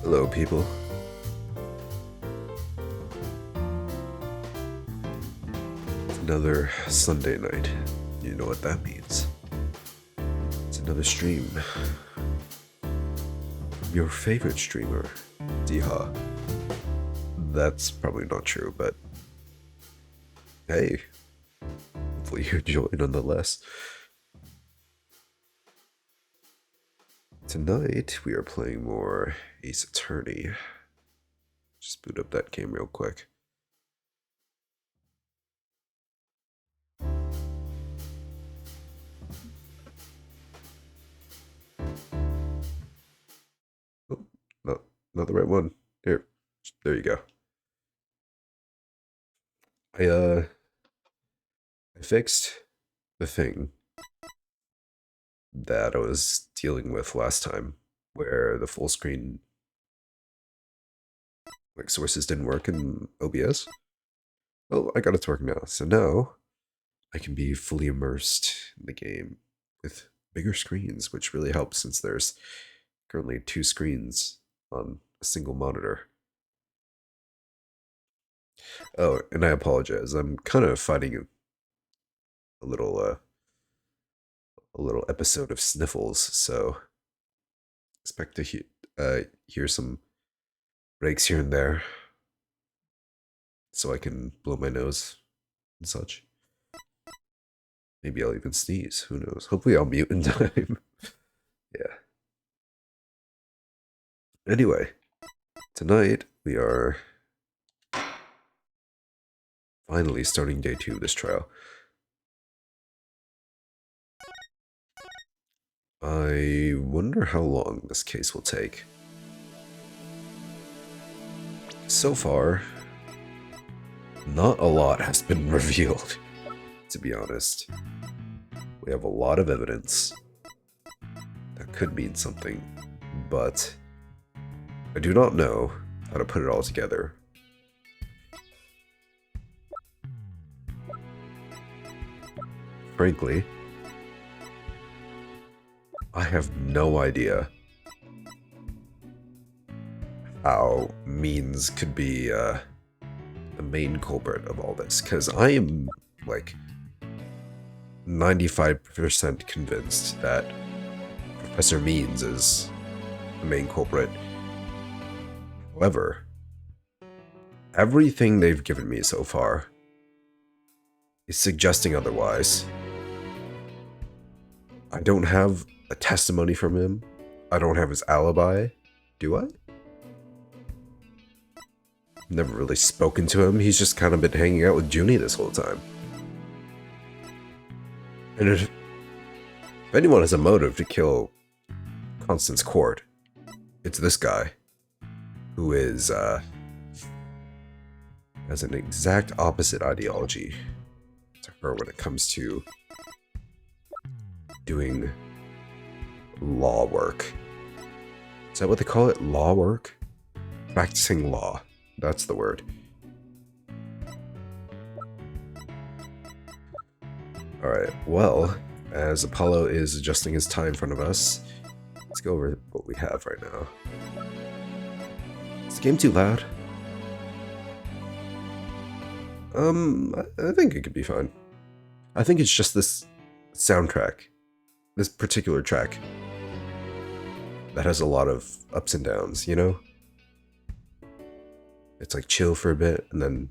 Hello, people. It's another Sunday night. You know what that means. It's another stream. From your favorite streamer, Diihaa. That's probably not true, but hey, hopefully you enjoy nonetheless. Tonight, we are playing more Ace Attorney. Just boot up that game real quick. Oh, not the right one. Here, there you go. I fixed the thing that I was dealing with last time, where the full screen sources didn't work in OBS. Well, I got it to work now, so now I can be fully immersed in the game with bigger screens, which really helps since there's currently 2 screens on a single monitor. Oh, and I apologize. I'm kind of fighting a little episode of sniffles, so expect to hear some breaks here and there, so I can blow my nose and such. Maybe I'll even sneeze. Who knows? Hopefully, I'll mute in time. Yeah. Anyway, tonight we are finally starting day 2 of this trial. I wonder how long this case will take. So far, not a lot has been revealed, to be honest. We have a lot of evidence that could mean something, but I do not know how to put it all together. Frankly, I have no idea how Means could be the main culprit of all this, because I am like 95% convinced that Professor Means is the main culprit. However, everything they've given me so far is suggesting otherwise. I don't have a testimony from him. I don't have his alibi. Do I? Never really spoken to him. He's just kind of been hanging out with Junie this whole time. And if anyone has a motive to kill Constance Court, it's this guy, who is, has an exact opposite ideology to her when it comes to doing law work. Is that what they call it? Law work? Practicing law. That's the word. Alright, well, as Apollo is adjusting his tie in front of us, let's go over what we have right now. Is the game too loud? I think it could be fine. I think it's just this soundtrack, this particular track, that has a lot of ups and downs, you know? It's like chill for a bit, and then,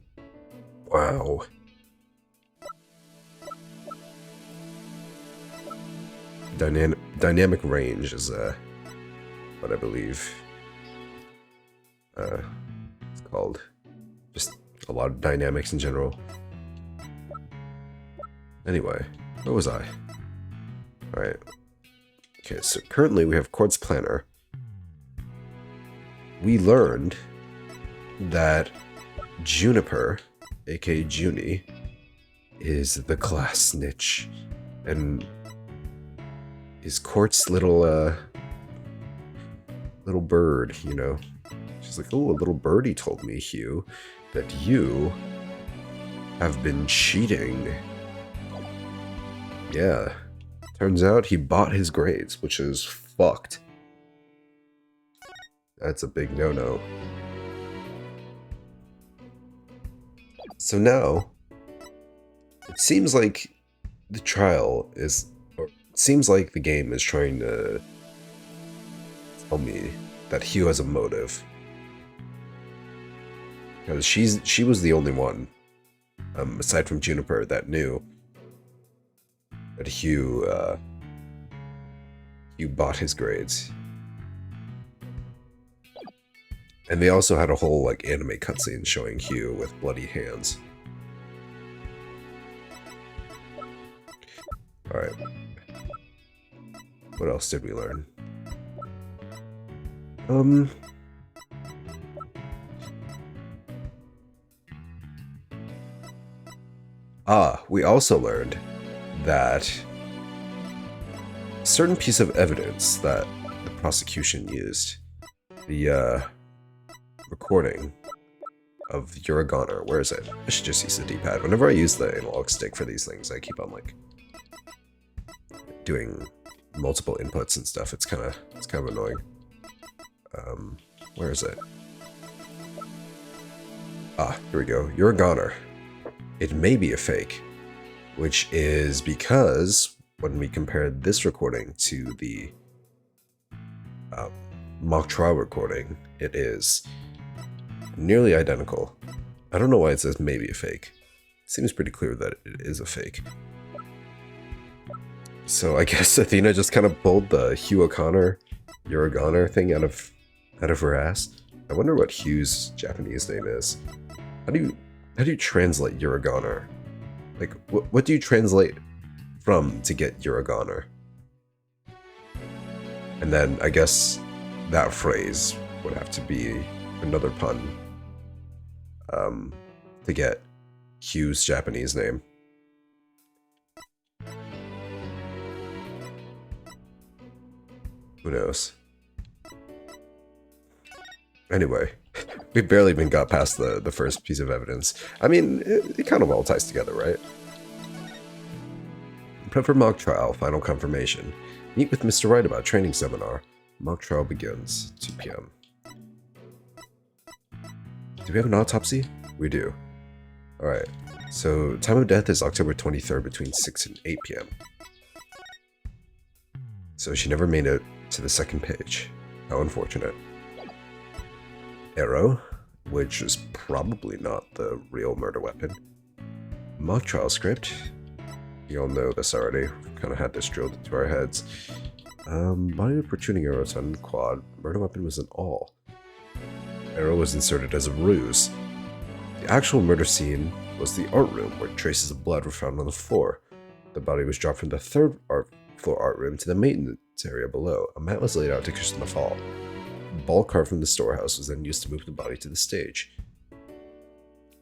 wow. Dynamic range is what I believe it's called. Just a lot of dynamics in general. Anyway, where was I? Alright. Okay, so currently we have Quartz Planner. We learned that Juniper, aka Junie, is the class snitch, and is Quartz little bird, you know. She's like, oh, a little birdie told me, Hugh, that you have been cheating. Yeah, turns out he bought his grades, which is fucked. That's a big no-no. So now, it seems like the trial is, or it seems like the game is trying to tell me that Hugh has a motive. Because she was the only one, aside from Juniper, that knew that Hugh bought his grades. And they also had a whole like anime cutscene showing Hugh with bloody hands. Alright. What else did we learn? We also learned that a certain piece of evidence that the prosecution used, the recording of Uragoner. Where is it? I should just use the D-pad. Whenever I use the analog stick for these things, I keep on like doing multiple inputs and stuff. It's kind of annoying. Where is it? Here we go. Uragoner. It may be a fake, which is because when we compared this recording to the mock trial recording, it is nearly identical. I don't know why it says maybe a fake. It seems pretty clear that it is a fake. So I guess Athena just kind of pulled the Hugh O'Connor, Uragoner thing out of her ass. I wonder what Hugh's Japanese name is. How do you translate Uragoner? Like, what do you translate from to get Uragoner? And then I guess that phrase would have to be another pun to get Hugh's Japanese name. Who knows? Anyway, we barely even got past the first piece of evidence. I mean, it kind of all ties together, right? Prep for mock trial, final confirmation. Meet with Mr. Wright about training seminar. Mock trial begins, 2 p.m. Do we have an autopsy? We do. Alright, so time of death is October 23rd between 6 and 8 p.m. So she never made it to the second page. How unfortunate. Arrow, which is probably not the real murder weapon. Mock trial script. You all know this already. Kind of had this drilled into our heads. Body of protruding arrows on quad. Murder weapon was an awl. Arrow was inserted as a ruse. The actual murder scene was the art room, where traces of blood were found on the floor. The body was dropped from the third floor art room to the maintenance area below. A mat was laid out to cushion the fall. A ball carved from the storehouse was then used to move the body to the stage.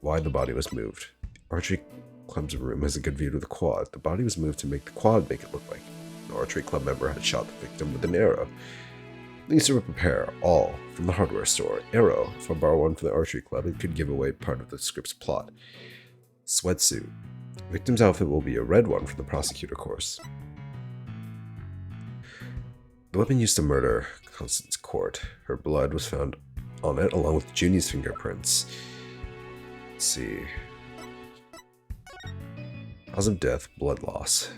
Why the body was moved? The archery club's room has a good view to the quad. The body was moved to make the quad make it look like an archery club member had shot the victim with an arrow. Things to prepare, all from the hardware store. Arrow, if I borrow one from the archery club, it could give away part of the script's plot. Sweatsuit. Victim's outfit will be a red one from the prosecutor course. The weapon used to murder Constance Court. Her blood was found on it, along with Junie's fingerprints. Let's see. Cause of death, blood loss.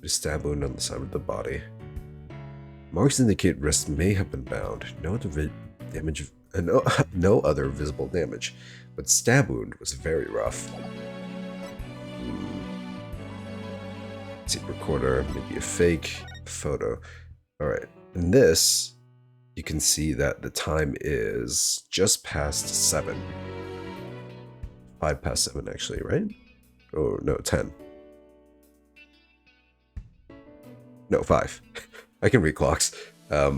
A stab wound on the side of the body. Marks indicate wrists may have been bound. No other visible damage, but stab wound was very rough. Tape recorder, maybe a fake photo. Alright, in this, you can see that the time is just past 7. 5 past 7 actually, right? Oh, no, 10. No, 5. I can read clocks. Yeah.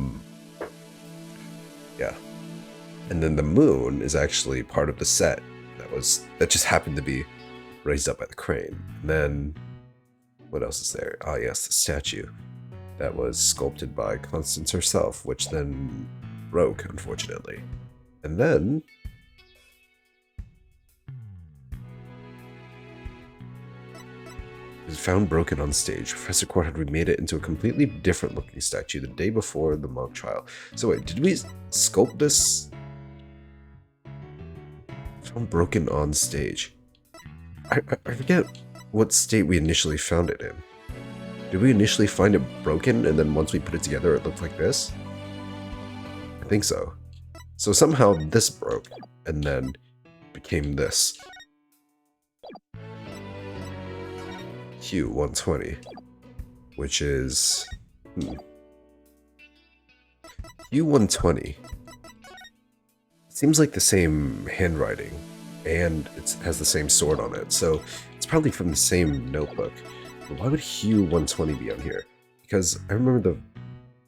And then the moon is actually part of the set that just happened to be raised up by the crane. And then what else is there? Ah, yes, the statue that was sculpted by Constance herself, which then broke, unfortunately. And then It was found broken on stage. Professor Court had remade it into a completely different looking statue the day before the mock trial. So wait, did we sculpt this? Found broken on stage. I forget what state we initially found it in. Did we initially find it broken and then once we put it together it looked like this? I think so. So somehow this broke and then became this. Q120, which is Q120. Seems like the same handwriting, and it has the same sword on it, so it's probably from the same notebook. But why would Hugh 120 be on here? Because I remember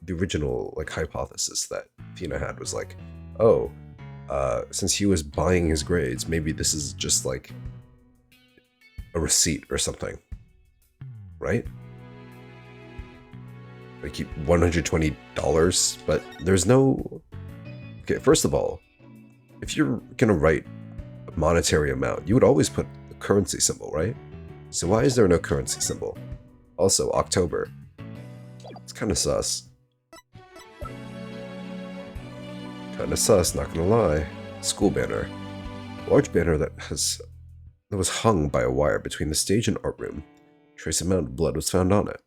the original like hypothesis that Tina had was like, oh, since he was buying his grades, maybe this is just like a receipt or something. Right? Like $120, but there's no... Okay, first of all, if you're gonna write a monetary amount, you would always put a currency symbol, right? So why is there no currency symbol? Also, October. It's kind of sus. Kind of sus, not gonna lie. School banner. Large banner that was hung by a wire between the stage and art room. Trace amount of blood was found on it.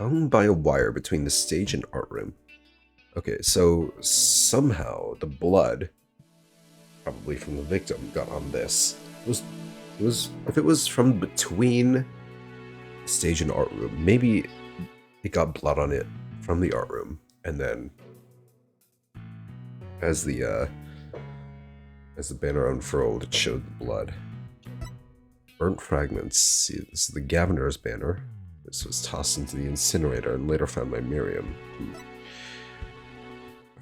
Hung by a wire between the stage and art room. Okay, so somehow the blood, probably from the victim, got on this. If it was from between stage and art room, maybe it got blood on it from the art room, and then as the banner unfurled, it showed the blood. Burnt fragments. See, this is the Governor's banner. This was tossed into the incinerator and later found by Miriam.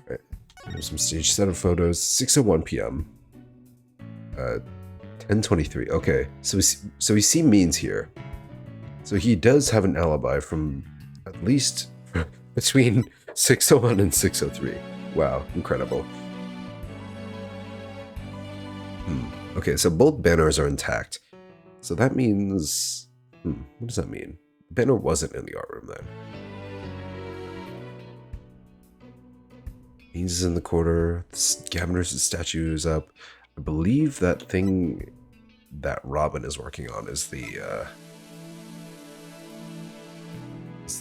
Alright, here's some stage setup photos. 6:01 p.m. 10:23. Okay, so we see means here. So he does have an alibi from at least between 6:01 and 6:03. Wow, incredible. Okay, so both banners are intact. So that means... what does that mean? The banner wasn't in the art room then. Means is in the corner. Governor's statue is up. I believe that thing that Robin is working on is the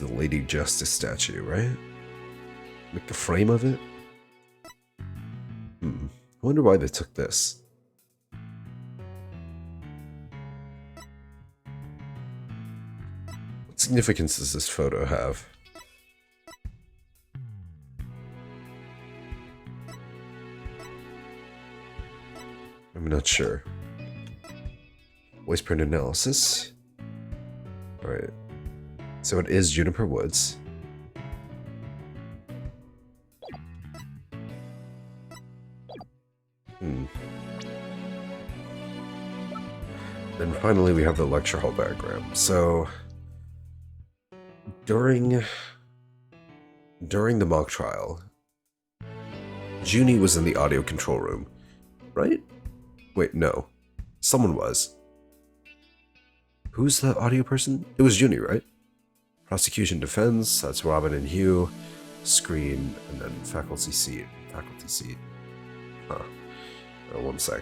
Lady Justice statue, right? Like the frame of it? I wonder why they took this. What significance does this photo have? I'm not sure. Voice print analysis. Alright. So it is Juniper Woods. Then finally we have the lecture hall diagram. So during the mock trial, Junie was in the audio control room, right? Wait, no. Someone was. Who's the audio person? It was Junie, right? Prosecution defense, that's Robin and Hugh. Screen, and then faculty seat. Faculty seat. Huh. One sec.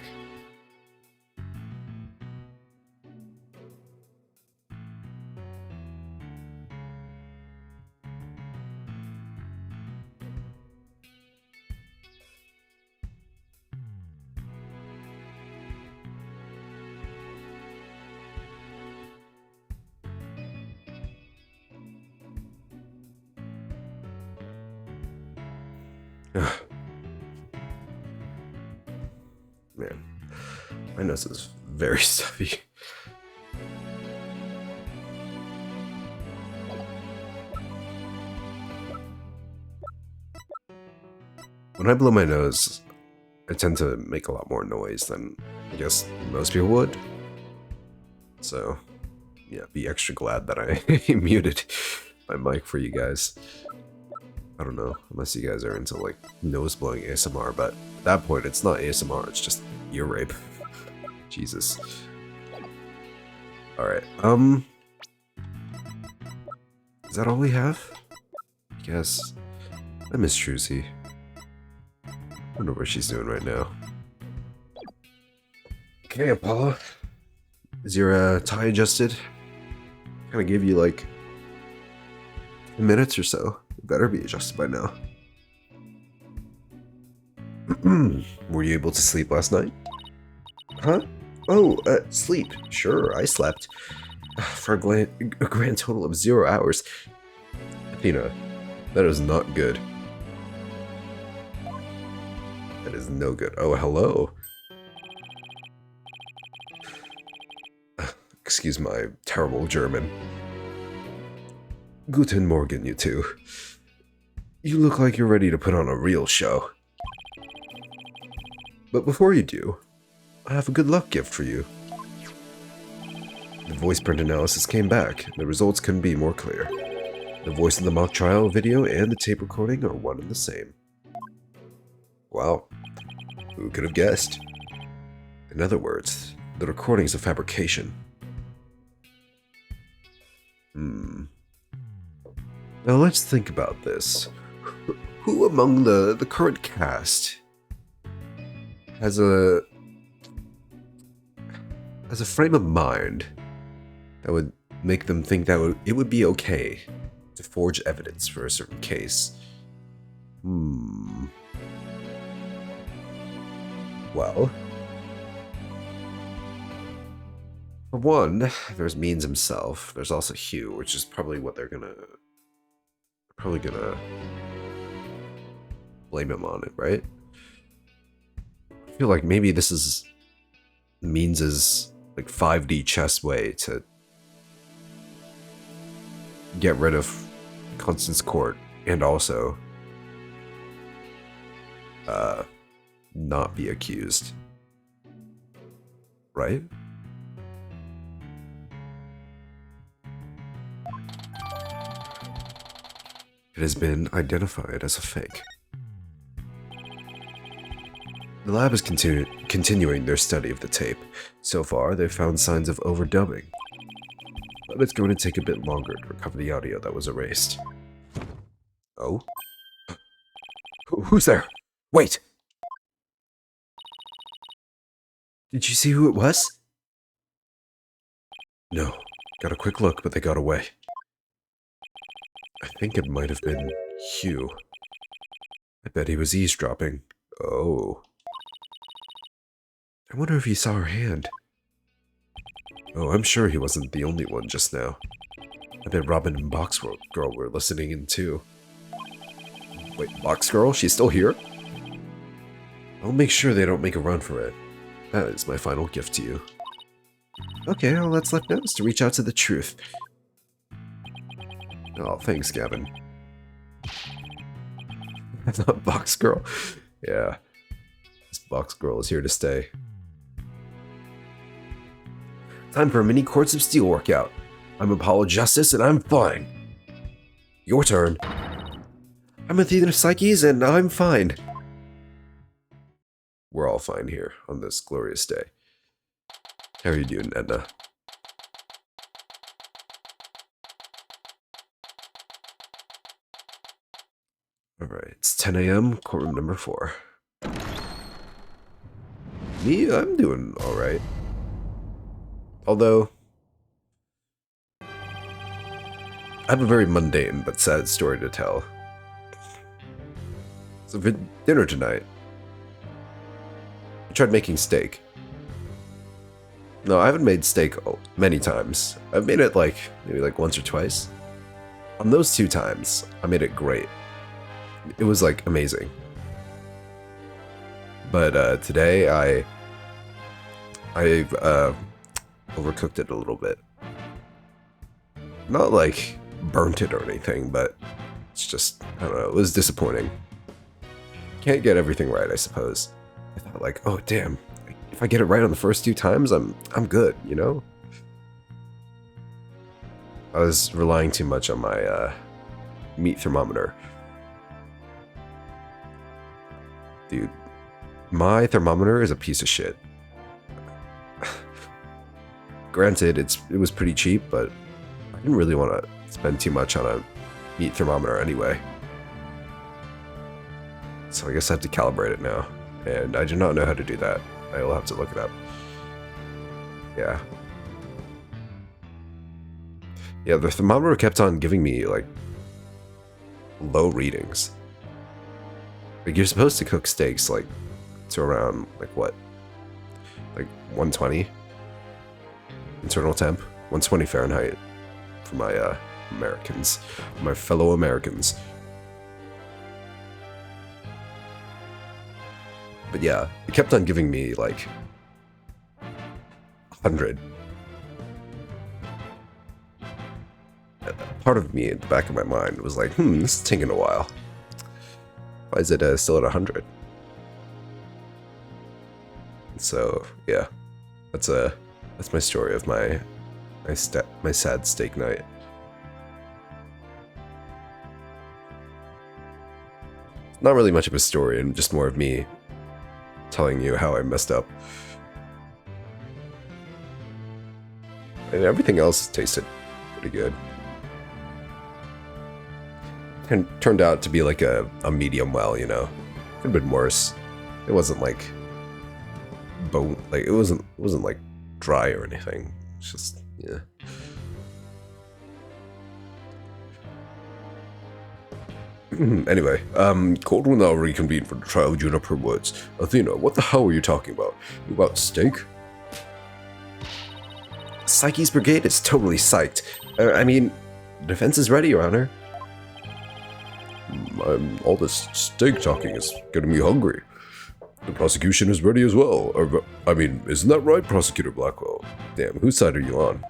Man, my nose is very stuffy. When I blow my nose, I tend to make a lot more noise than I guess most people would. So, yeah, be extra glad that I muted my mic for you guys. I don't know, unless you guys are into like nose blowing ASMR, but at that point it's not ASMR, it's just ear rape. Jesus. Alright, is that all we have? I guess. I miss Trucy. I wonder what she's doing right now. Okay, Apollo. Is your tie adjusted? Kinda gave you like 10 minutes or so. It better be adjusted by now. Were you able to sleep last night? Huh? Oh, sleep. Sure, I slept. For a grand total of 0 hours. Athena, that is not good. That is no good. Oh, hello. Excuse my terrible German. Guten Morgen, you two. You look like you're ready to put on a real show. But before you do, I have a good luck gift for you. The voice print analysis came back. The results couldn't be more clear. The voice in the mock trial video and the tape recording are one and the same. Wow. Who could have guessed? In other words, the recording's a fabrication. Now let's think about this. Who among the current cast has a frame of mind that would make them think that it would be okay to forge evidence for a certain case? Well, for one, there's Means himself. There's also Hugh, which is probably what they're gonna blame him on it, right? I feel like maybe this is Means's like 5D chess way to get rid of Constance Court and also not be accused, right? It has been identified as a fake. The lab is continuing their study of the tape. So far, they've found signs of overdubbing. But it's going to take a bit longer to recover the audio that was erased. Oh? Who's there? Wait! Did you see who it was? No. Got a quick look, but they got away. I think it might have been Hugh. I bet he was eavesdropping. Oh. I wonder if he saw her hand. Oh, I'm sure he wasn't the only one just now. I bet Robin and Box Girl were listening in too. Wait, Box Girl? She's still here? I'll make sure they don't make a run for it. That is my final gift to you. Okay, all that's left now is to reach out to the truth. Oh, thanks, Gavin. I thought Box Girl. Yeah. This Box Girl is here to stay. Time for a mini Courts of Steel workout. I'm Apollo Justice and I'm fine. Your turn. I'm Athena Psyches and I'm fine. We're all fine here on this glorious day. How are you doing, Edna? Alright, it's 10 a.m., courtroom number 4. Me, I'm doing alright. Although, I have a very mundane but sad story to tell. So for dinner tonight, I tried making steak. No, I haven't made steak many times. I've made it maybe once or twice. On those 2 times, I made it great. It was amazing. But today I overcooked it a little bit. Not burnt it or anything, but it's just, I don't know, it was disappointing. Can't get everything right, I suppose. I thought oh damn, if I get it right on the first 2 times, I'm good, you know? I was relying too much on my meat thermometer. Dude, my thermometer is a piece of shit. Granted, it was pretty cheap, but I didn't really want to spend too much on a meat thermometer anyway. So I guess I have to calibrate it now, and I do not know how to do that. I will have to look it up. Yeah. Yeah, the thermometer kept on giving me, like, low readings. Like, you're supposed to cook steaks, like, to around, like, what? Like, 120? Internal temp? 120 Fahrenheit. For my, Americans. My fellow Americans. But yeah, it kept on giving me, like, 100. Part of me at the back of my mind was like, this is taking a while. Why is it still at 100? So, yeah. That's my story of my sad steak night. Not really much of a story, and just more of me telling you how I messed up. And everything else tasted pretty good. And turned out to be like a medium well, you know. Could have been worse. It wasn't like bone, like it wasn't like dry or anything. It's just, yeah. Anyway, court will now reconvene for the trial of Juniper Woods. Athena, what the hell are you talking about? About steak? Psyche's brigade is totally psyched. I mean, defense is ready, Your Honor. All this steak talking is getting me hungry. The prosecution is ready as well. I mean, isn't that right, Prosecutor Blackwell? Damn, whose side are you on?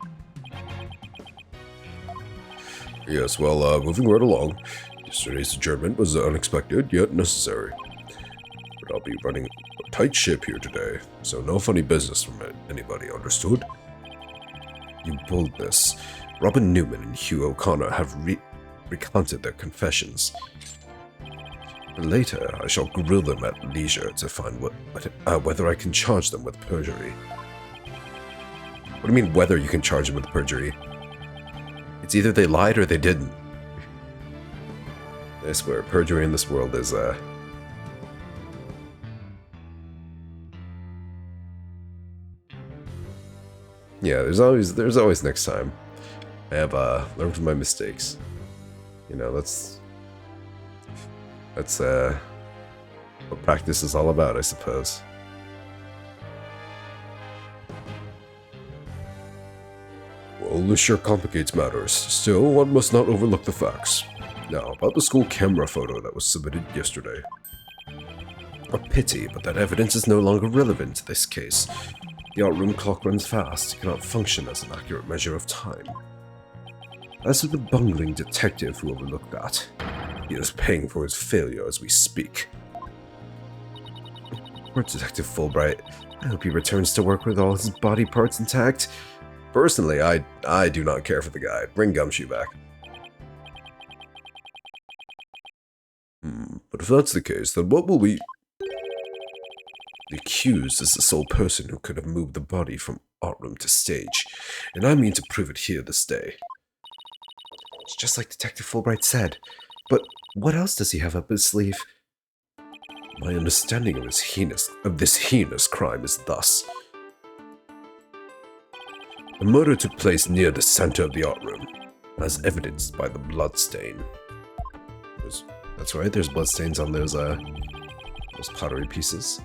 Yes, well, moving right along. Yesterday's adjournment was unexpected, yet necessary. But I'll be running a tight ship here today, so no funny business from anybody, understood? You boldness. Robin Newman and Hugh O'Connor have recounted their confessions. Later, I shall grill them at leisure to find whether I can charge them with perjury. What do you mean, whether you can charge them with perjury? It's either they lied or they didn't. I swear, perjury in this world is, yeah, there's always next time. I have, learned from my mistakes. You know, that's what practice is all about, I suppose. Well, this sure complicates matters. Still, one must not overlook the facts. Now, about the school camera photo that was submitted yesterday. A pity, but that evidence is no longer relevant to this case. The art room clock runs fast, it cannot function as an accurate measure of time. As for the bungling detective who overlooked that, he is paying for his failure as we speak. Poor Detective Fulbright. I hope he returns to work with all his body parts intact. Personally, I do not care for the guy. Bring Gumshoe back. But if that's the case, then what will we... The accused is the sole person who could have moved the body from art room to stage, and I mean to prove it here this day. It's just like Detective Fulbright said, but what else does he have up his sleeve? My understanding of this heinous crime is thus. The murder took place near the center of the art room, as evidenced by the bloodstain. That's right, there's bloodstains on those pottery pieces.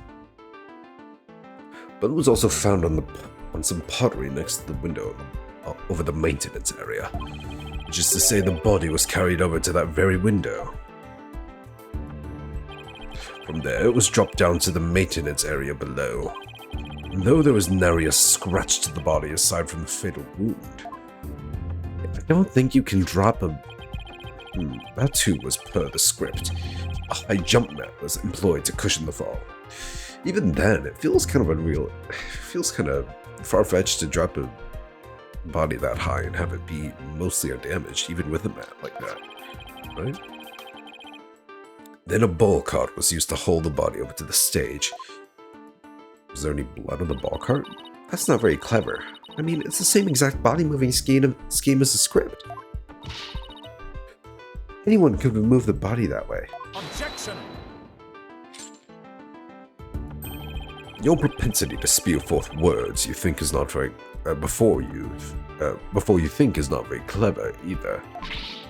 But it was also found on some pottery next to the window over the maintenance area, which is to say the body was carried over to that very window. From there, it was dropped down to the maintenance area below. And though there was nary a scratch to the body aside from the fatal wound, I don't think you can drop a... that too was per the script. A high jump mat was employed to cushion the fall. Even then, it feels kind of unreal. It feels kind of far-fetched to drop a body that high and have it be mostly undamaged, even with a mat like that, right? Then a ball cart was used to hold the body over to the stage. Was there any blood on the ball cart? That's not very clever. I mean, it's the same exact body-moving scheme as the script. Anyone could remove the body that way. Objection! Your propensity to spew forth words you think is not very before you think is not very clever either.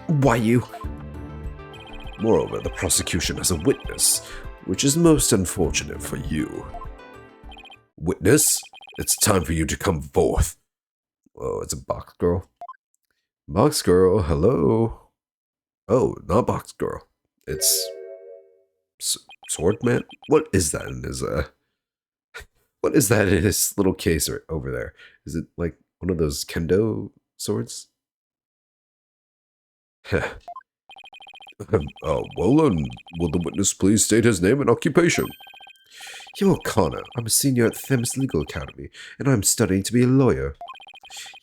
Why you? Moreover, the prosecution has a witness, which is most unfortunate for you. Witness, it's time for you to come forth. Oh, it's a box girl. Box girl, hello. Oh, not box girl. It's Swordman. What is that in his What is that in his little case over there? Is it like one of those kendo swords? Well, will the witness please state his name and occupation? Hugh O'Connor. I'm a senior at the Thames Legal Academy, and I'm studying to be a lawyer.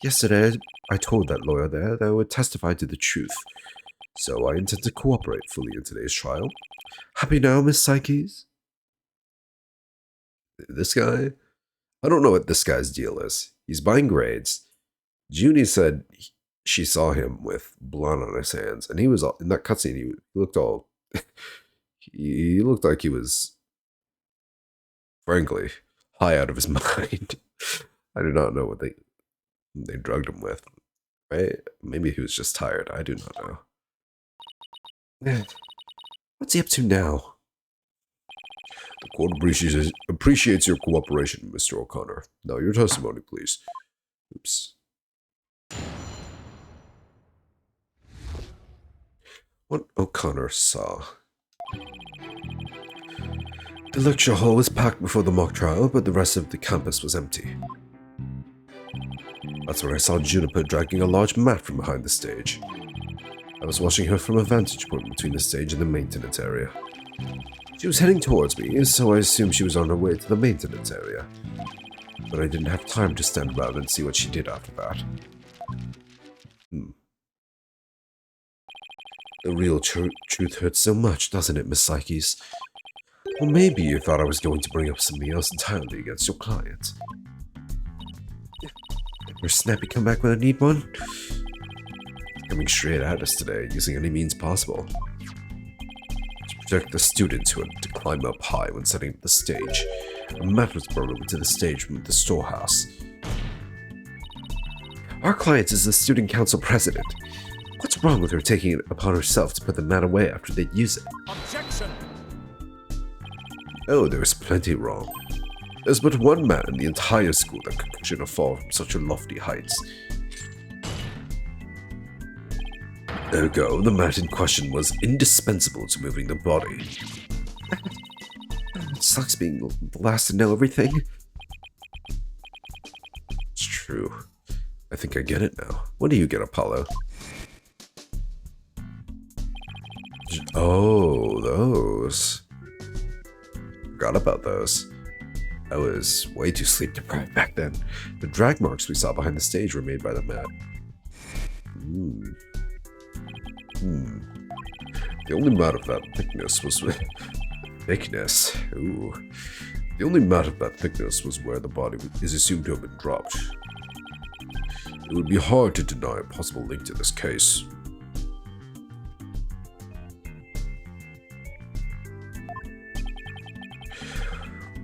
Yesterday, I told that lawyer there that I would testify to the truth, so I intend to cooperate fully in today's trial. Happy now, Miss Psyches? This guy? I don't know what this guy's deal is. He's buying grades. Junie said she saw him with blood on his hands, and he was all, in that cutscene. He looked all. He looked like he was, frankly, high out of his mind. I do not know what they drugged him with. Right? Maybe he was just tired. I do not know. What's he up to now? The court appreciates your cooperation, Mr. O'Connor. Now your testimony, please. Oops. What O'Connor saw. The lecture hall was packed before the mock trial, but the rest of the campus was empty. That's where I saw Juniper dragging a large mat from behind the stage. I was watching her from a vantage point between the stage and the maintenance area. She was heading towards me, so I assumed she was on her way to the maintenance area. But I didn't have time to stand around and see what she did after that. The real truth hurts so much, doesn't it, Miss Psyches? Or maybe you thought I was going to bring up something else entirely against your client. Or Snappy come back when I need one? Coming straight at us today, using any means possible. To protect the students who had to climb up high when setting up the stage, a mat was brought over to the stage from the storehouse. Our client is the student council president. What's wrong with her taking it upon herself to put the mat away after they'd use it? Objection! Oh, there's plenty wrong. There's but one man in the entire school that could cushion a fall from such a lofty heights. Ergo, the mat in question was indispensable to moving the body. It sucks being the last to know everything. It's true. I think I get it now. What do you get, Apollo? Oh, those. Forgot about those. I was way too sleep deprived back then. The drag marks we saw behind the stage were made by the mat. The only mat of that thickness was thickness. Ooh. The only mat of that thickness was where the body is assumed to have been dropped. It would be hard to deny a possible link to this case.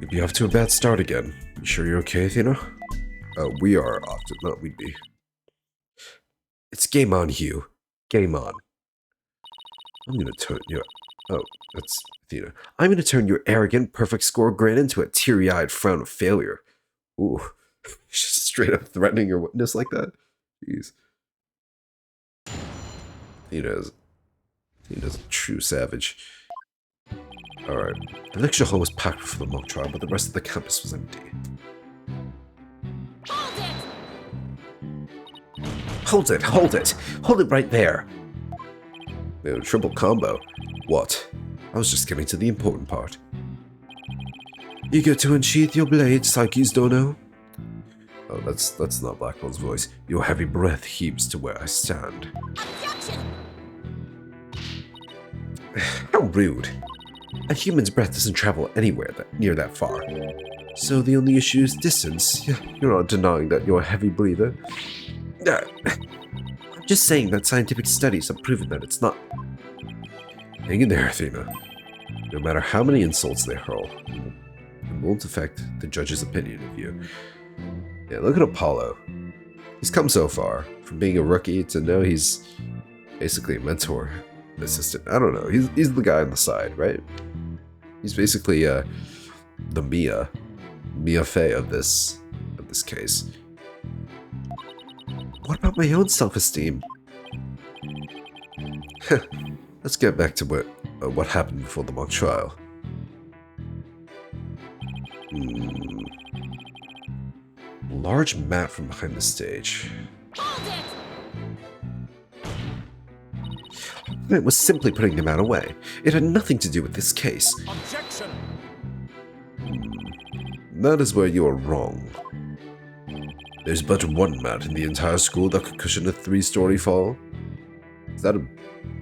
We'd be off to a bad start again. You sure you're okay, Athena? We are off to... No, we'd be... It's game on, Hugh. Game on. I'm gonna turn you... Oh, that's Athena. I'm gonna turn your arrogant, perfect score grin into a teary-eyed frown of failure. Ooh. Just straight up threatening your witness like that? Jeez. Athena's a true savage. Alright. The lecture hall was packed for the mock trial, but the rest of the campus was empty. Hold it! Hold it! Hold it right there! Triple combo. What? I was just getting to the important part. Eager to unsheath your blade, Psyche's Dono? Oh, that's not Blackwell's voice. Your heavy breath heaps to where I stand. Objection! How rude. A human's breath doesn't travel anywhere near that far. So the only issue is distance. You're not denying that you're a heavy breather. I'm just saying that scientific studies have proven that it's not. Hang in there, Athena. No matter how many insults they hurl, it won't affect the judge's opinion of you. Yeah, look at Apollo. He's come so far, from being a rookie to now he's basically a mentor, assistant. I don't know. He's the guy on the side, right? He's basically the Mia Fey of this case. What about my own self-esteem? Let's get back to what happened before the mock trial. Large mat from behind the stage. It was simply putting the mat away. It had nothing to do with this case. Objection! That is where you are wrong. There's but one mat in the entire school that could cushion a 3-story fall. Is that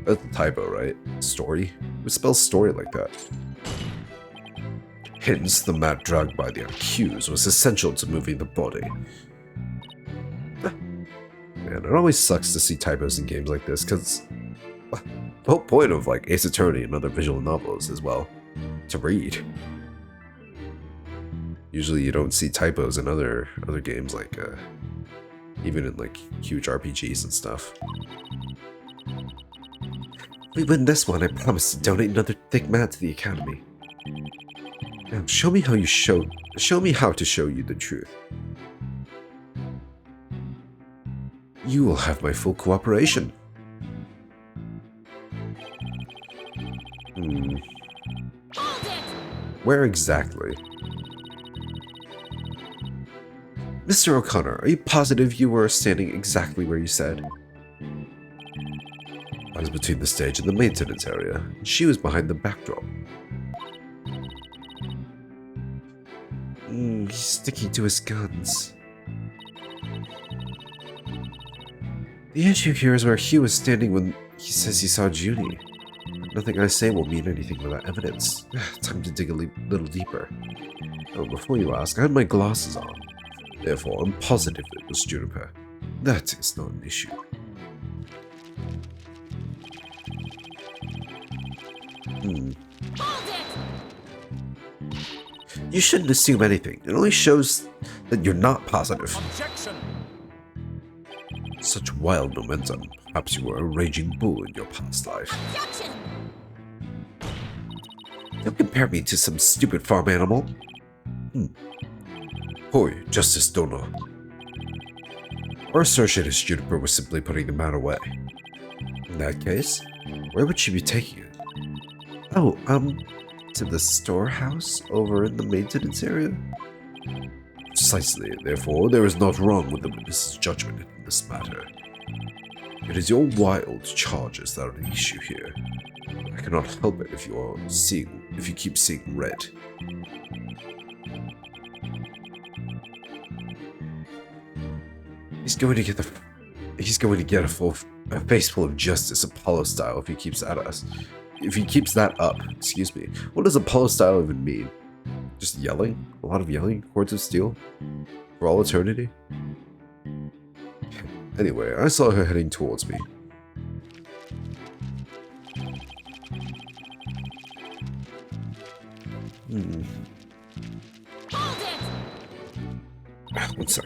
that's a typo, right? Story? Who spells story like that? Hence, the mat dragged by the accused was essential to moving the body. Man, it always sucks to see typos in games like this, because the whole point of like Ace Attorney and other visual novels as well, to read. Usually you don't see typos in other games, like even in like huge RPGs and stuff. If we win this one, I promise to donate another thick mat to the Academy. Now, show me how to show you the truth. You will have my full cooperation. Where exactly? Mr. O'Connor, are you positive you were standing exactly where you said? I was between the stage and the maintenance area, and she was behind the backdrop. He's sticking to his guns. The issue here is where Hugh was standing when he says he saw Junie. Nothing I say will mean anything without evidence. Time to dig a little deeper. Oh, before you ask, I had my glasses on. Therefore, I'm positive it was Juniper. That is not an issue. You shouldn't assume anything. It only shows that you're not positive. Objection! Such wild momentum. Perhaps you were a raging bull in your past life. Objection! Don't compare me to some stupid farm animal. Hoi, Justice Donor. Our assertion is Juniper was simply putting the mat away. In that case, where would she be taking it? Oh, to the storehouse over in the maintenance area? Precisely, therefore, there is not wrong with the witness's judgment in this matter. It is your wild charges that are the issue here. I cannot help it if you keep seeing red. He's going to get a face full of justice, Apollo style, if he keeps at us. If he keeps that up, excuse me. What does Apollo style even mean? Just yelling? A lot of yelling? Cords of steel? For all eternity? Anyway, I saw her heading towards me. One sec.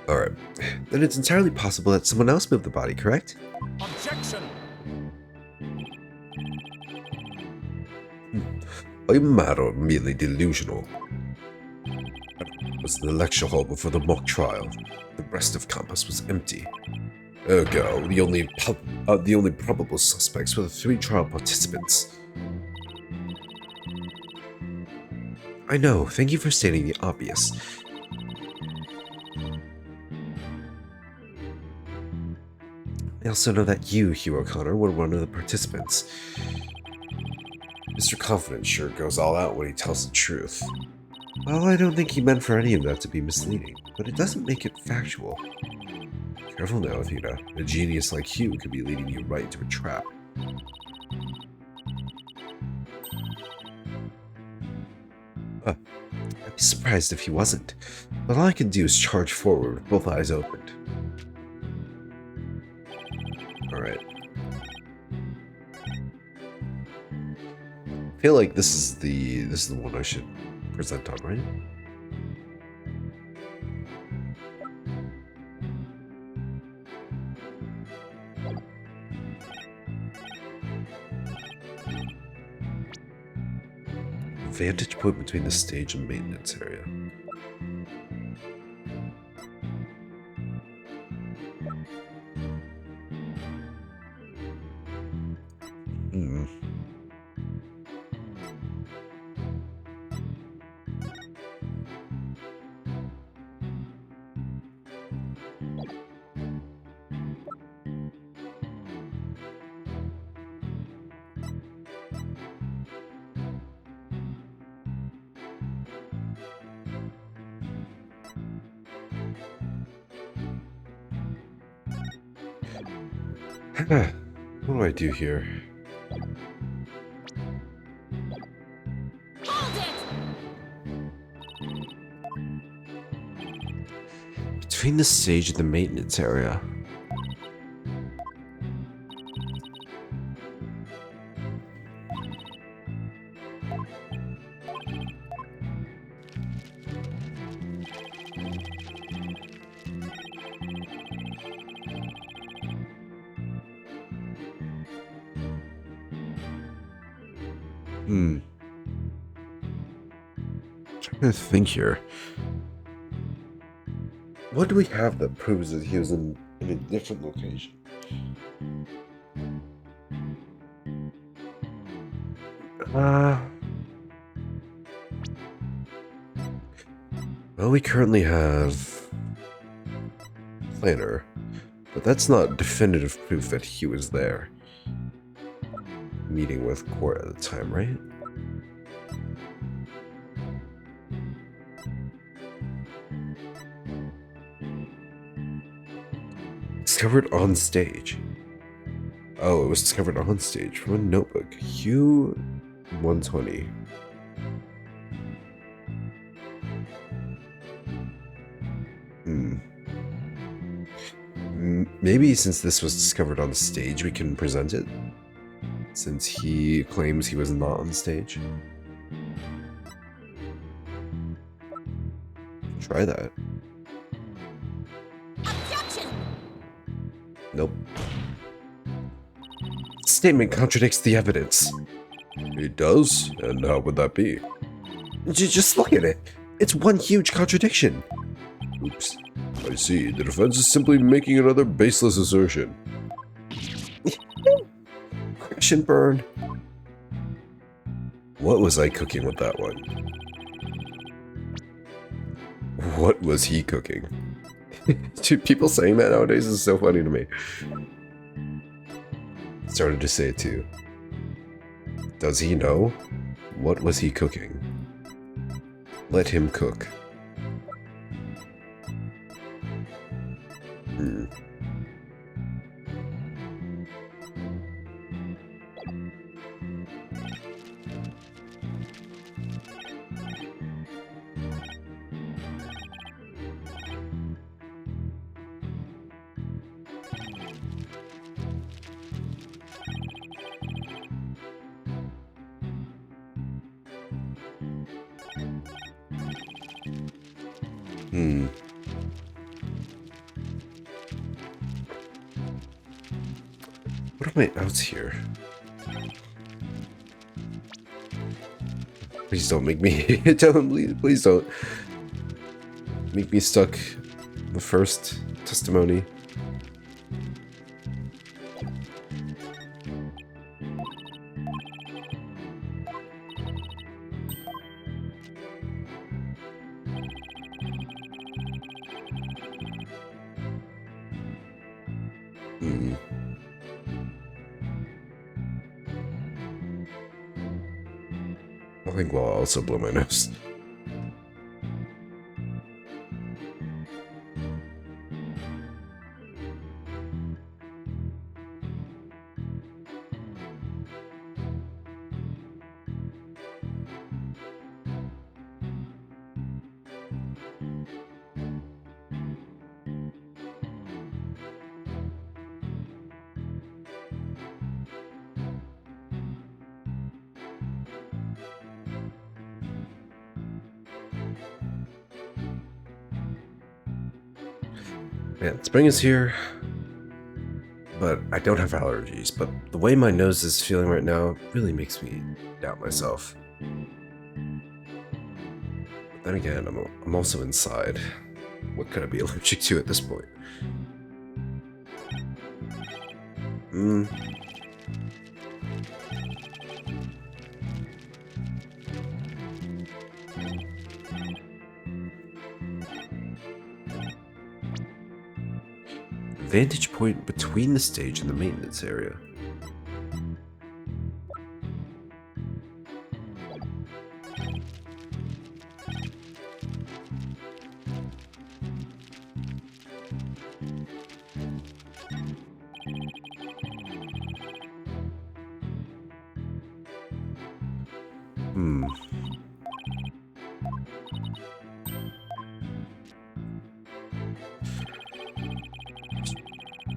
Alright. Then it's entirely possible that someone else moved the body, correct? Objection! I'm mad or merely delusional. I was in the lecture hall before the mock trial. The rest of campus was empty. Ergo, the only probable suspects were the 3 trial participants. I know, thank you for stating the obvious. I also know that you, Hugh O'Connor, were one of the participants. Mr. Confidence sure goes all out when he tells the truth. Well, I don't think he meant for any of that to be misleading, but it doesn't make it factual. Careful now, Athena. A genius like Hugh could be leading you right into a trap. I'd be surprised if he wasn't, but all I can do is charge forward with both eyes opened. Alright. I feel like this is the one I should present on, right? Vantage point between the stage and maintenance area. What do I do here? Hold it! Between the stage and the maintenance area. Trying to think here. What do we have that proves that he was in a different location? Well, we currently have Planner, but that's not definitive proof that he was there. Meeting with Court at the time, right? Discovered on stage. Oh, it was discovered on stage from a notebook. Hugh 120. Maybe since this was discovered on stage, we can present it. Since he claims he was not on stage. Try that. Objection! Nope. Statement contradicts the evidence. It does? And how would that be? Just look at it. It's one huge contradiction. Oops. I see. The defense is simply making another baseless assertion. Crash and burn. What was I cooking with that one? What was he cooking? Dude, people saying that nowadays is so funny to me. Started to say it too. Does he know? What was he cooking? Let him cook. my outs here? Please don't make me tell him, please don't make me stuck in the first testimony. I think we'll also blow my nose. Man, spring is here, but I don't have allergies. But the way my nose is feeling right now really makes me doubt myself. But then again, I'm also inside. What could I be allergic to at this point? Vantage point between the stage and the maintenance area.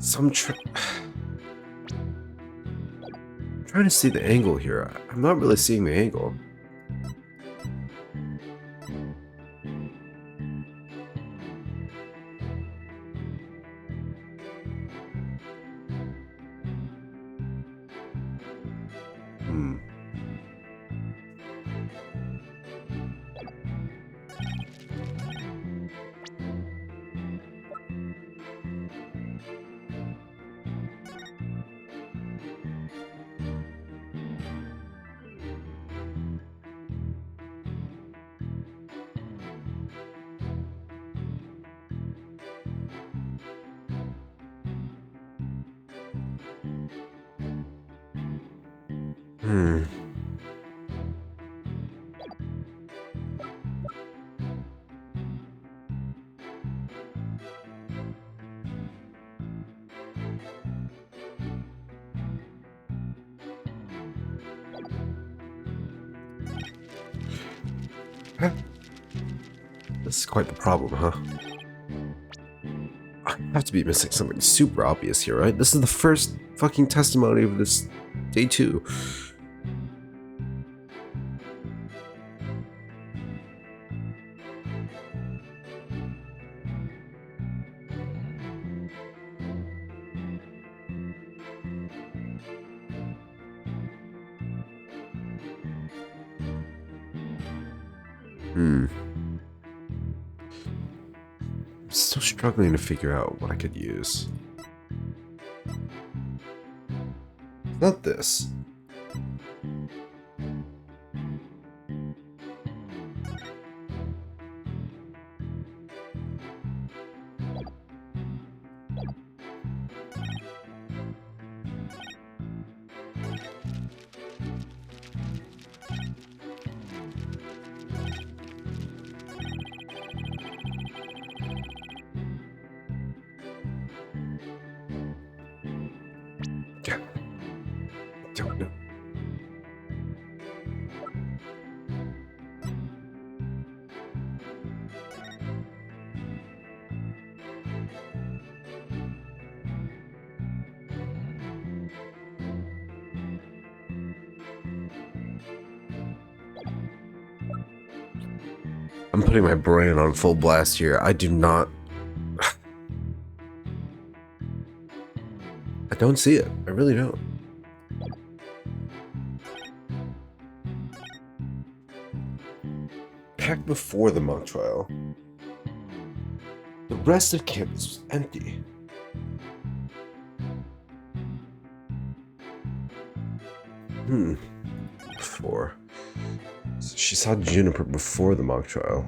So I'm trying to see the angle here. I'm not really seeing the angle. This is quite the problem, huh? I have to be missing something super obvious here, right? This is the first fucking testimony of this day 2. I'm still struggling to figure out what I could use. Not this. Don't know. I'm putting my brain on full blast here. I do not... I don't see it. I really don't. checked before the mock trial. The rest of campus was empty. Before. So she saw Juniper before the mock trial.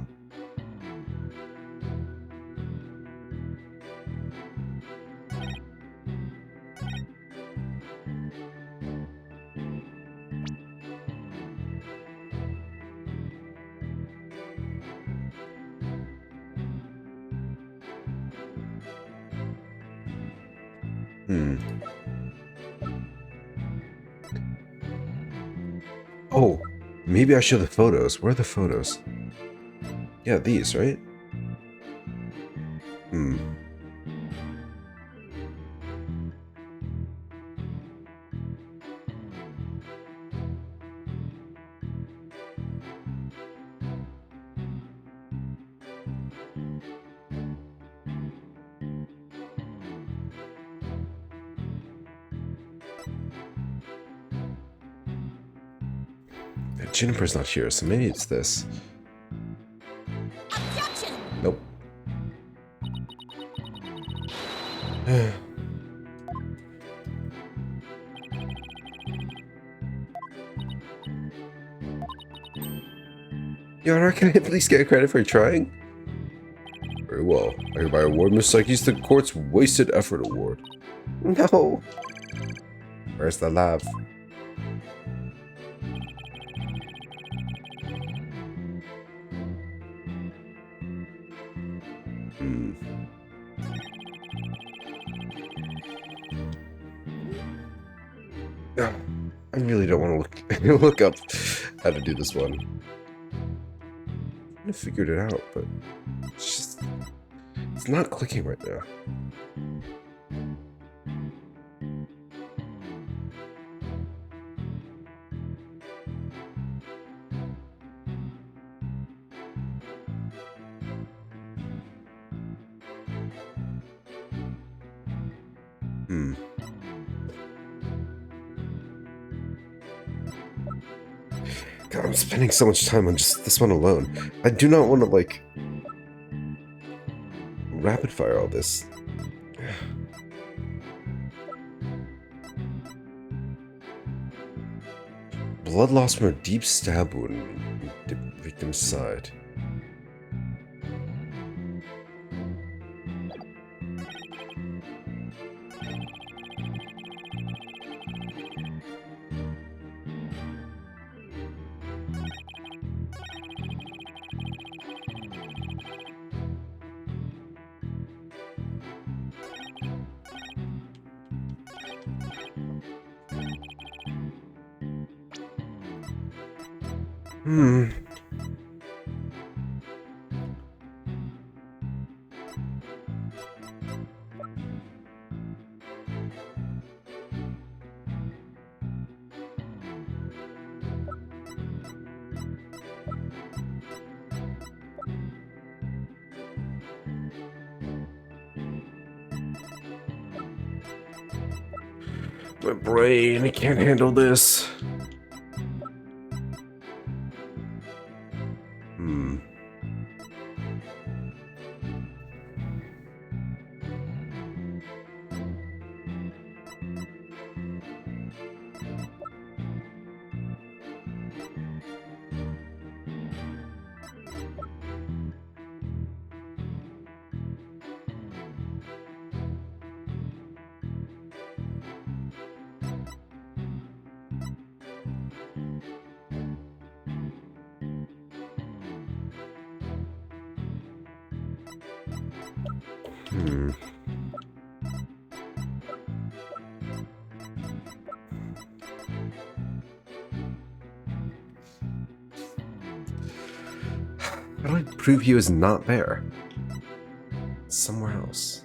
Oh, maybe I show the photos. Where are the photos? Yeah, these, right? Juniper's not here, so maybe it's this. Objection! Nope. Your Honor, can I at least get credit for trying? Very well. I hereby award Miss Psyche's the court's wasted effort award. No. Where's the love? I really don't want to look up how to do this one. I figured it out, but it's not clicking right now. God, I'm spending so much time on just this one alone. I do not want to, like, rapid fire all this. Blood loss from a deep stab wound in the victim's side. My brain, I can't handle this. How do I prove he was not there? Somewhere else.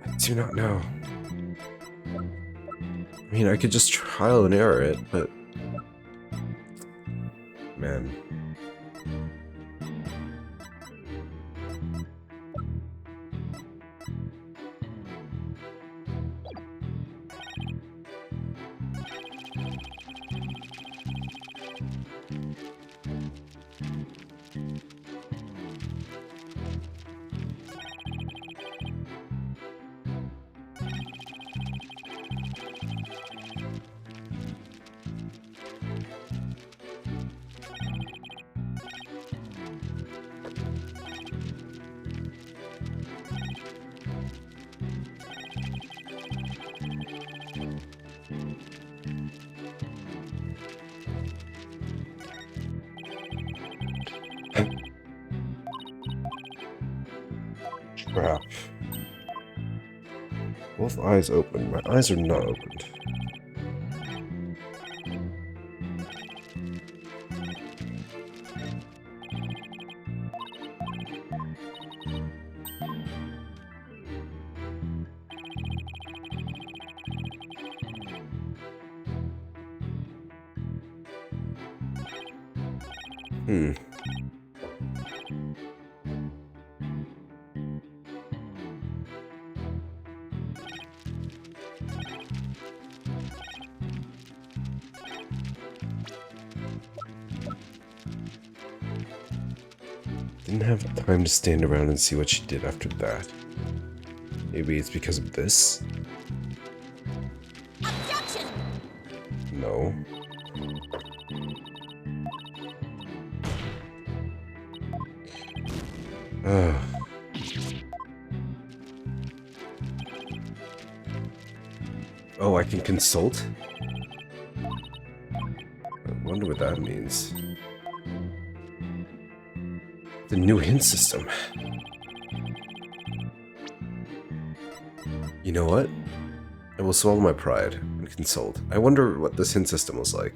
I do not know. I mean, I could just trial and error it, but... Man. Crap. Both eyes open. My eyes are not opened. Didn't have time to stand around and see what she did after that. Maybe it's because of this? Objection! No. Oh, I can consult? I wonder what that means. The new hint system. You know what? I will swallow my pride and consult. I wonder what this hint system was like.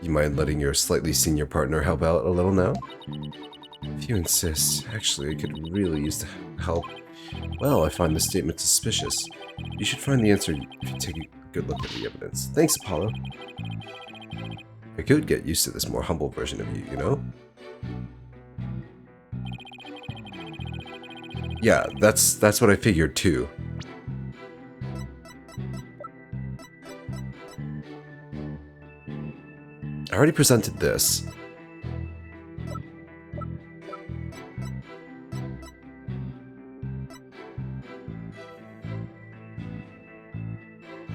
You mind letting your slightly senior partner help out a little now? If you insist. Actually, I could really use the help. Well, I find this statement suspicious. You should find the answer if you take a good look at the evidence. Thanks, Apollo. I could get used to this more humble version of you, you know? Yeah, that's what I figured too. I already presented this.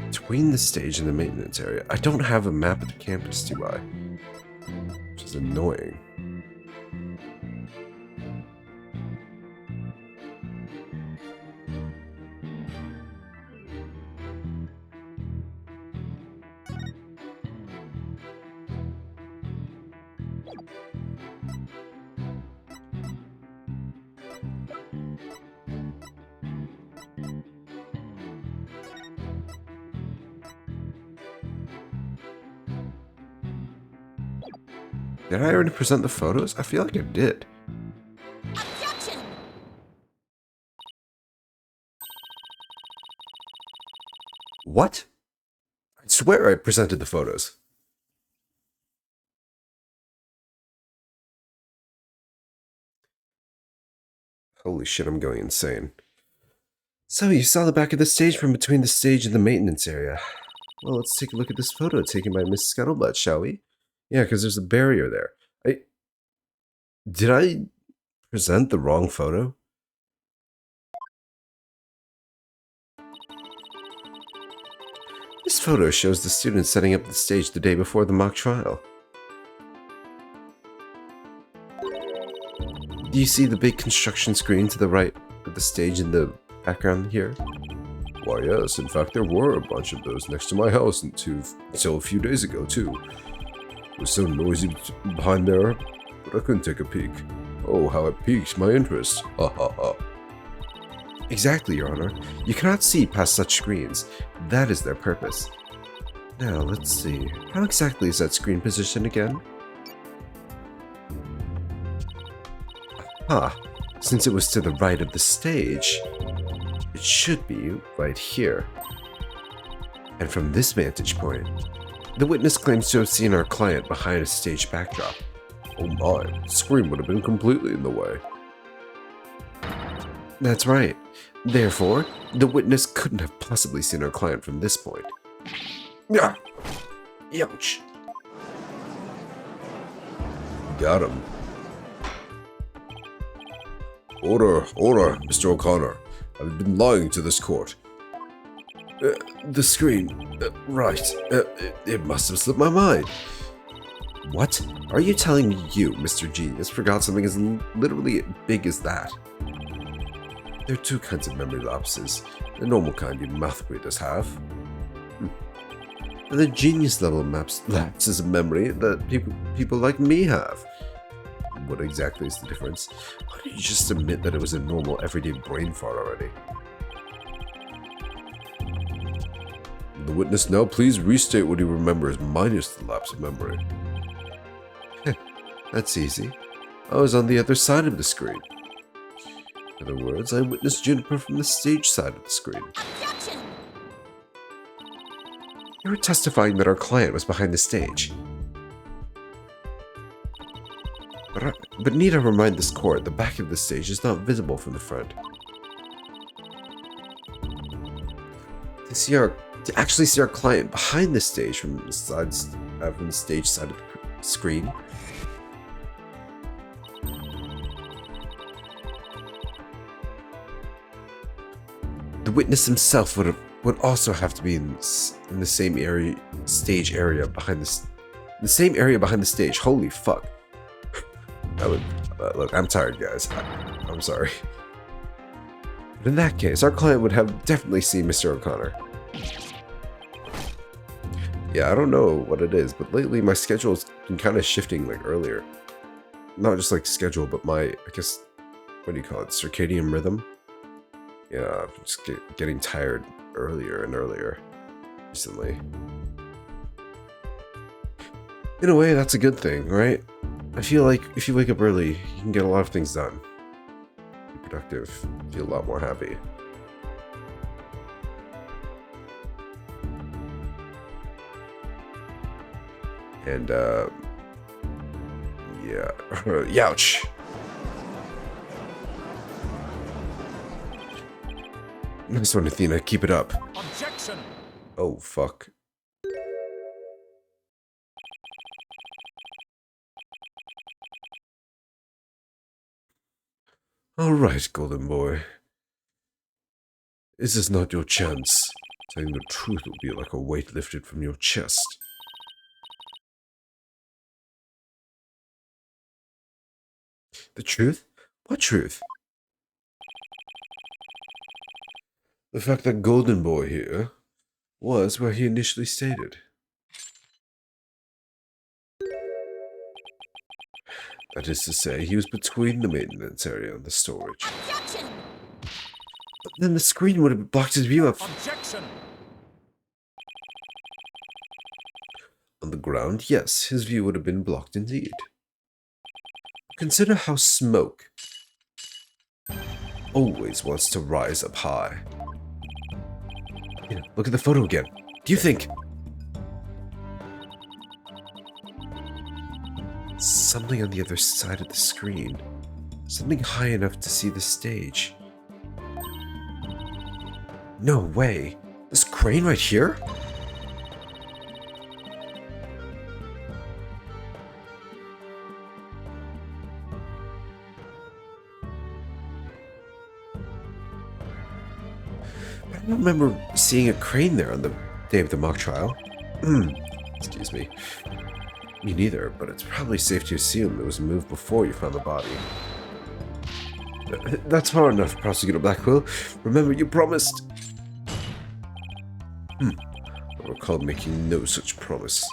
Between the stage and the maintenance area. I don't have a map of the campus, do I? Which is annoying. Did I already present the photos? I feel like I did. Objection! What? I swear I presented the photos. Holy shit, I'm going insane. So you saw the back of the stage from between the stage and the maintenance area. Well, let's take a look at this photo taken by Miss Scuttlebutt, shall we? Yeah, because there's a barrier there. Did I present the wrong photo? This photo shows the students setting up the stage the day before the mock trial. Do you see the big construction screen to the right with the stage in the background here? Why, yes. In fact, there were a bunch of those next to my house until a few days ago, too. It was so noisy behind there, but I couldn't take a peek. Oh, how it piqued my interest. Ha ha ha. Exactly, Your Honor. You cannot see past such screens. That is their purpose. Now, let's see. How exactly is that screen positioned again? Ah, since it was to the right of the stage, it should be right here. And from this vantage point, the witness claims to have seen our client behind a stage backdrop. Oh my, the screen would have been completely in the way. That's right. Therefore, the witness couldn't have possibly seen our client from this point. Yeah. Ouch. Got him. Order, Mr. O'Connor. I've been lying to this court. The screen. Right. It must have slipped my mind. What? Are you telling me you, Mr. Genius, forgot something as literally big as that? There are two kinds of memory lapses. The normal kind you math graders have. And the genius level lapses of memory that people like me have. what exactly is the difference? Why don't you just admit that it was a normal, everyday brain fart already? The witness now please restate what he remembers, minus the lapse of memory. That's easy. I was on the other side of the screen. In other words, I witnessed Juniper from the stage side of the screen. Objection! You were testifying that our client was behind the stage. But need I remind this court, the back of the stage is not visible from the front. To actually see our client behind the stage from the stage side of the screen. The witness himself would also have to be in the same area, stage area behind the same area behind the stage. Holy fuck! Look, I'm tired, guys. I'm sorry. But in that case, our client would have definitely seen Mr. O'Connor. Yeah, I don't know what it is, but lately my schedule's been kind of shifting like earlier. Not just like schedule, but my, I guess, what do you call it, circadian rhythm? Yeah, I'm just getting tired earlier and earlier recently. In a way, that's a good thing, right? I feel like if you wake up early, you can get a lot of things done. Be productive, feel a lot more happy. And, yeah. Youch! Nice one, Athena. Keep it up. Objection! Oh, fuck. Alright, golden boy. This is not your chance. Saying the truth will be like a weight lifted from your chest. The truth? What truth? The fact that Golden Boy here was where he initially stated. That is to say, he was between the maintenance area and the storage. Objection! But then the screen would have blocked his view up. Objection! On the ground, yes, his view would have been blocked indeed. Consider how smoke always wants to rise up high. Look at the photo again. Do you think something on the other side of the screen? Something high enough to see the stage? No way. This crane right here? I don't remember seeing a crane there on the day of the mock trial. Excuse me. Me neither, but it's probably safe to assume it was moved before you found the body. That's far enough, Prosecutor Blackwell. Remember, you promised. I recall making no such promise.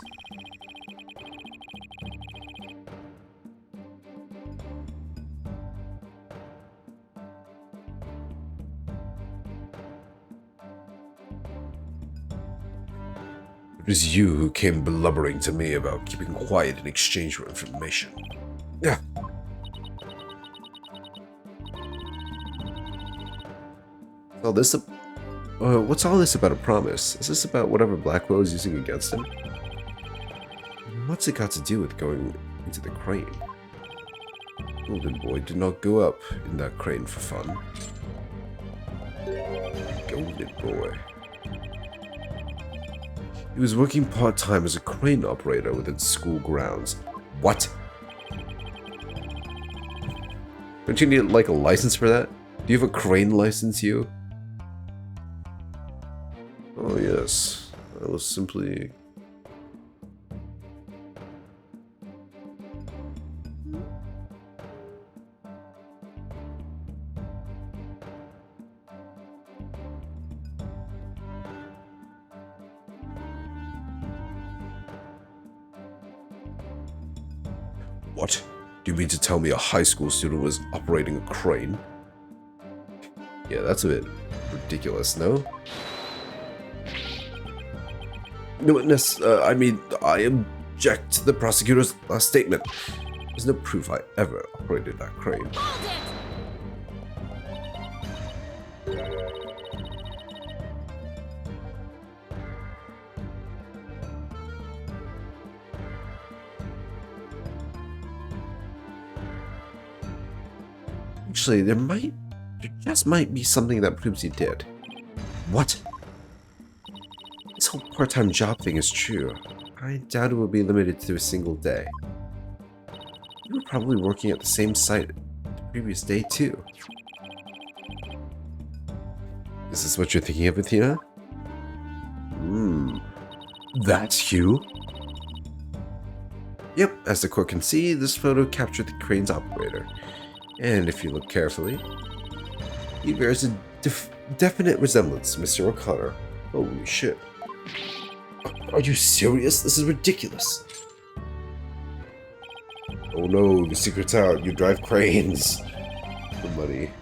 It was you who came blubbering to me about keeping quiet in exchange for information. Yeah. What's all this about a promise? Is this about whatever Blackwell is using against him? What's it got to do with going into the crane? Golden Boy did not go up in that crane for fun. Golden Boy. He was working part-time as a crane operator within school grounds. What? Don't you need, like, a license for that? Do you have a crane license, you? Oh, yes. I was simply... What? Do you mean to tell me a high school student was operating a crane? Yeah, that's a bit ridiculous, no? No witness, I mean, I object to the prosecutor's last statement. There's no proof I ever operated that crane. Hold it! Actually, there just might be something that proves you did. What? This whole part-time job thing is true. I doubt it will be limited to a single day. You were probably working at the same site the previous day, too. Is this what you're thinking of, Athena? That's you? Yep, as the court can see, this photo captured the crane's operator. And if you look carefully, he bears a definite resemblance to Mr. O'Connor. Holy shit. Are you serious? This is ridiculous. Oh no, the secret's out. You drive cranes. For money.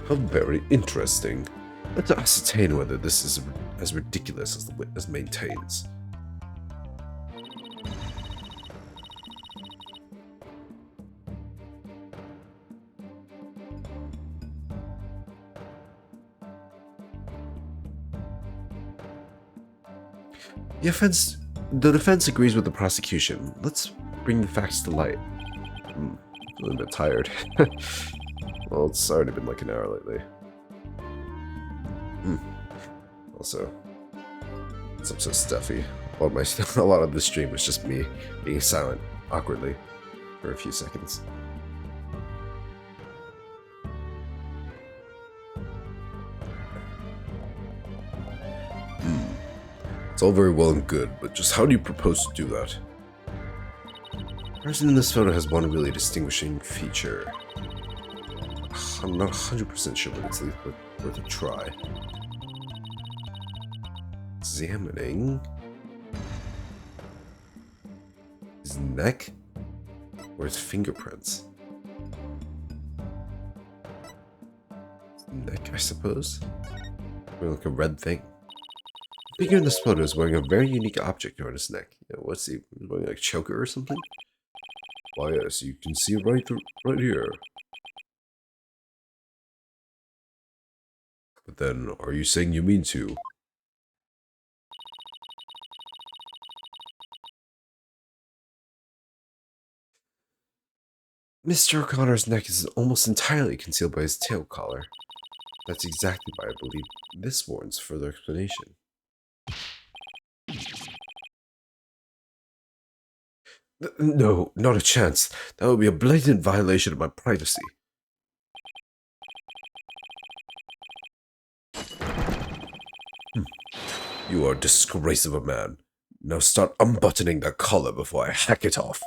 How very interesting. Let's ascertain whether this is as ridiculous as the witness maintains. The defense agrees with the prosecution. Let's bring the facts to light. Feeling a bit tired. Well, it's already been like an hour lately. Also, I'm so stuffy. A lot of the stream was just me being silent awkwardly for a few seconds. It's all very well and good, but just how do you propose to do that? The person in this photo has one really distinguishing feature. I'm not 100% sure, but it's at least worth a try. Examining his neck or his fingerprints. His neck, I suppose. Wearing like a red thing. The figure in this photo is wearing a very unique object around his neck. Yeah, what's he wearing? Like a choker or something? Why, yes, you can see it right here. But then, are you saying you mean to? Mr. O'Connor's neck is almost entirely concealed by his tail collar. That's exactly why I believe this warrants further explanation. No, not a chance. That would be a blatant violation of my privacy. You are a disgrace of a man. Now start unbuttoning that collar before I hack it off.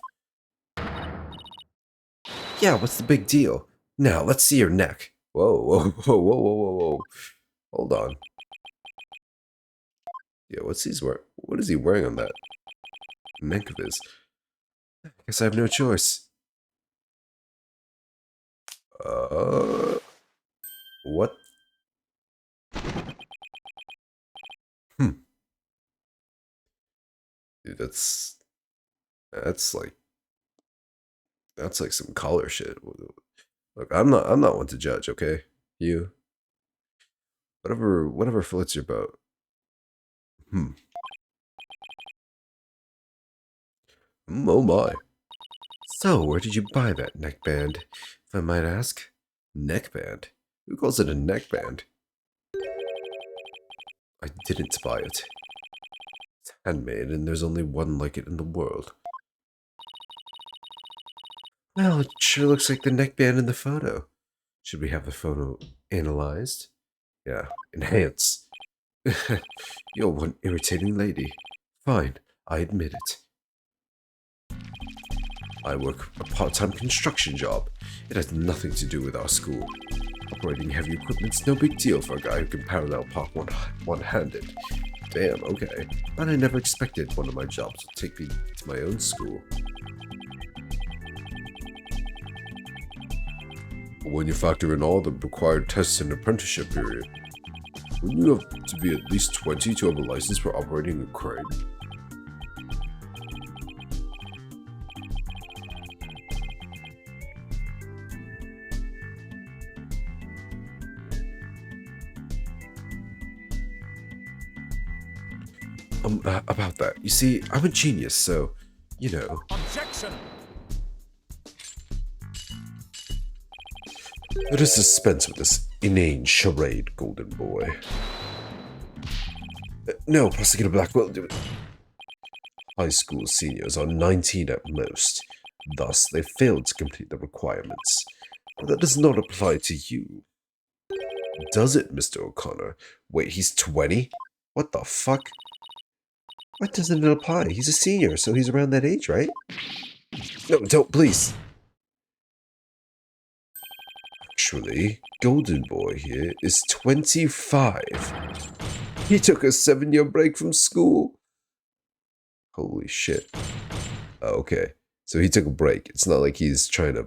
Yeah, what's the big deal? Now, let's see your neck. Whoa. Hold on. Yeah, what is he wearing on that neck of his? I guess I have no choice. What? Dude, that's like some collar shit. Look, I'm not one to judge, okay? You. Whatever floats your boat. Oh my. So, where did you buy that neckband, if I might ask? Neckband? Who calls it a neckband? I didn't buy it. It's handmade, and there's only one like it in the world. Well, it sure looks like the neckband in the photo. Should we have the photo analyzed? Yeah, enhance. You're one irritating lady. Fine, I admit it. I work a part-time construction job. It has nothing to do with our school. Operating heavy equipment's no big deal for a guy who can parallel park one-handed. Damn, okay. But I never expected one of my jobs would take me to my own school. But when you factor in all the required tests and apprenticeship period, wouldn't you have to be at least 20 to have a license for operating a crane? About that. You see, I'm a genius, so, you know. Objection! Let us dispense with this inane charade, golden boy. No, Prosecutor Blackwell. High school seniors are 19 at most. Thus, they failed to complete the requirements. But that does not apply to you. Does it, Mr. O'Connor? Wait, he's 20? What the fuck? Why doesn't it apply? He's a senior, so he's around that age, right? No, don't, please. Actually, Golden Boy here is 25. He took a 7-year break from school. Holy shit. Oh, okay, so he took a break. It's not like he's trying to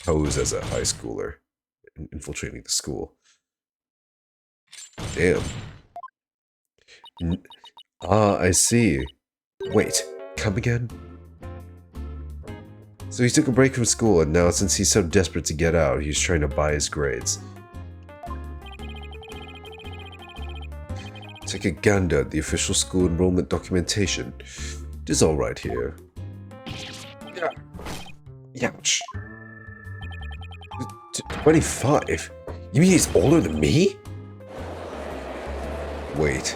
pose as a high schooler, infiltrating the school. Damn. I see. Wait, come again? So he took a break from school, and now since he's so desperate to get out, he's trying to buy his grades. Take a gander at the official school enrollment documentation. It is all right here. Yeah. Ouch. 25? You mean he's older than me? Wait.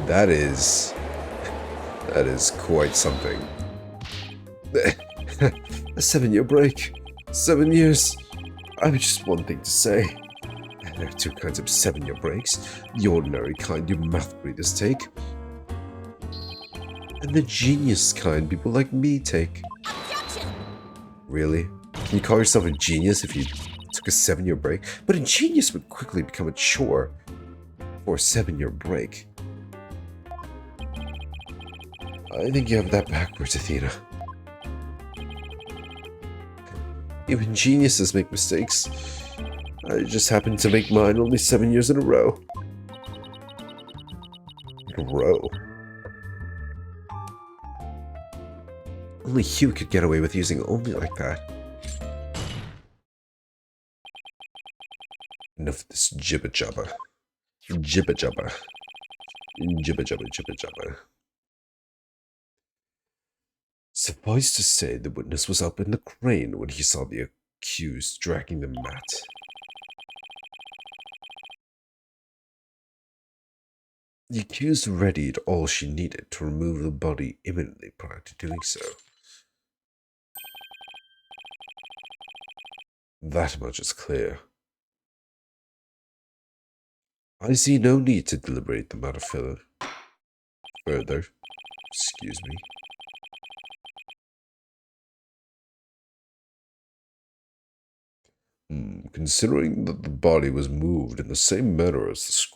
That is quite something. A 7-year break. 7 years. I have just one thing to say. There are two kinds of 7-year breaks. The ordinary kind your math breeders take. And the genius kind people like me take. Objection! Really? Can you call yourself a genius if you took a 7-year break? But a genius would quickly become a chore for a 7-year break. I think you have that backwards, Athena. Even geniuses make mistakes. I just happened to make mine only 7 years in a row. In a row? Only Hugh could get away with using only like that. Enough of this jibber jabber. Jibber jabber. Jibber jabber, jibber jabber. Suffice to say, the witness was up in the crane when he saw the accused dragging the mat. The accused readied all she needed to remove the body imminently prior to doing so. That much is clear. I see no need to deliberate the matter further. Excuse me. Considering that the body was moved in the same manner as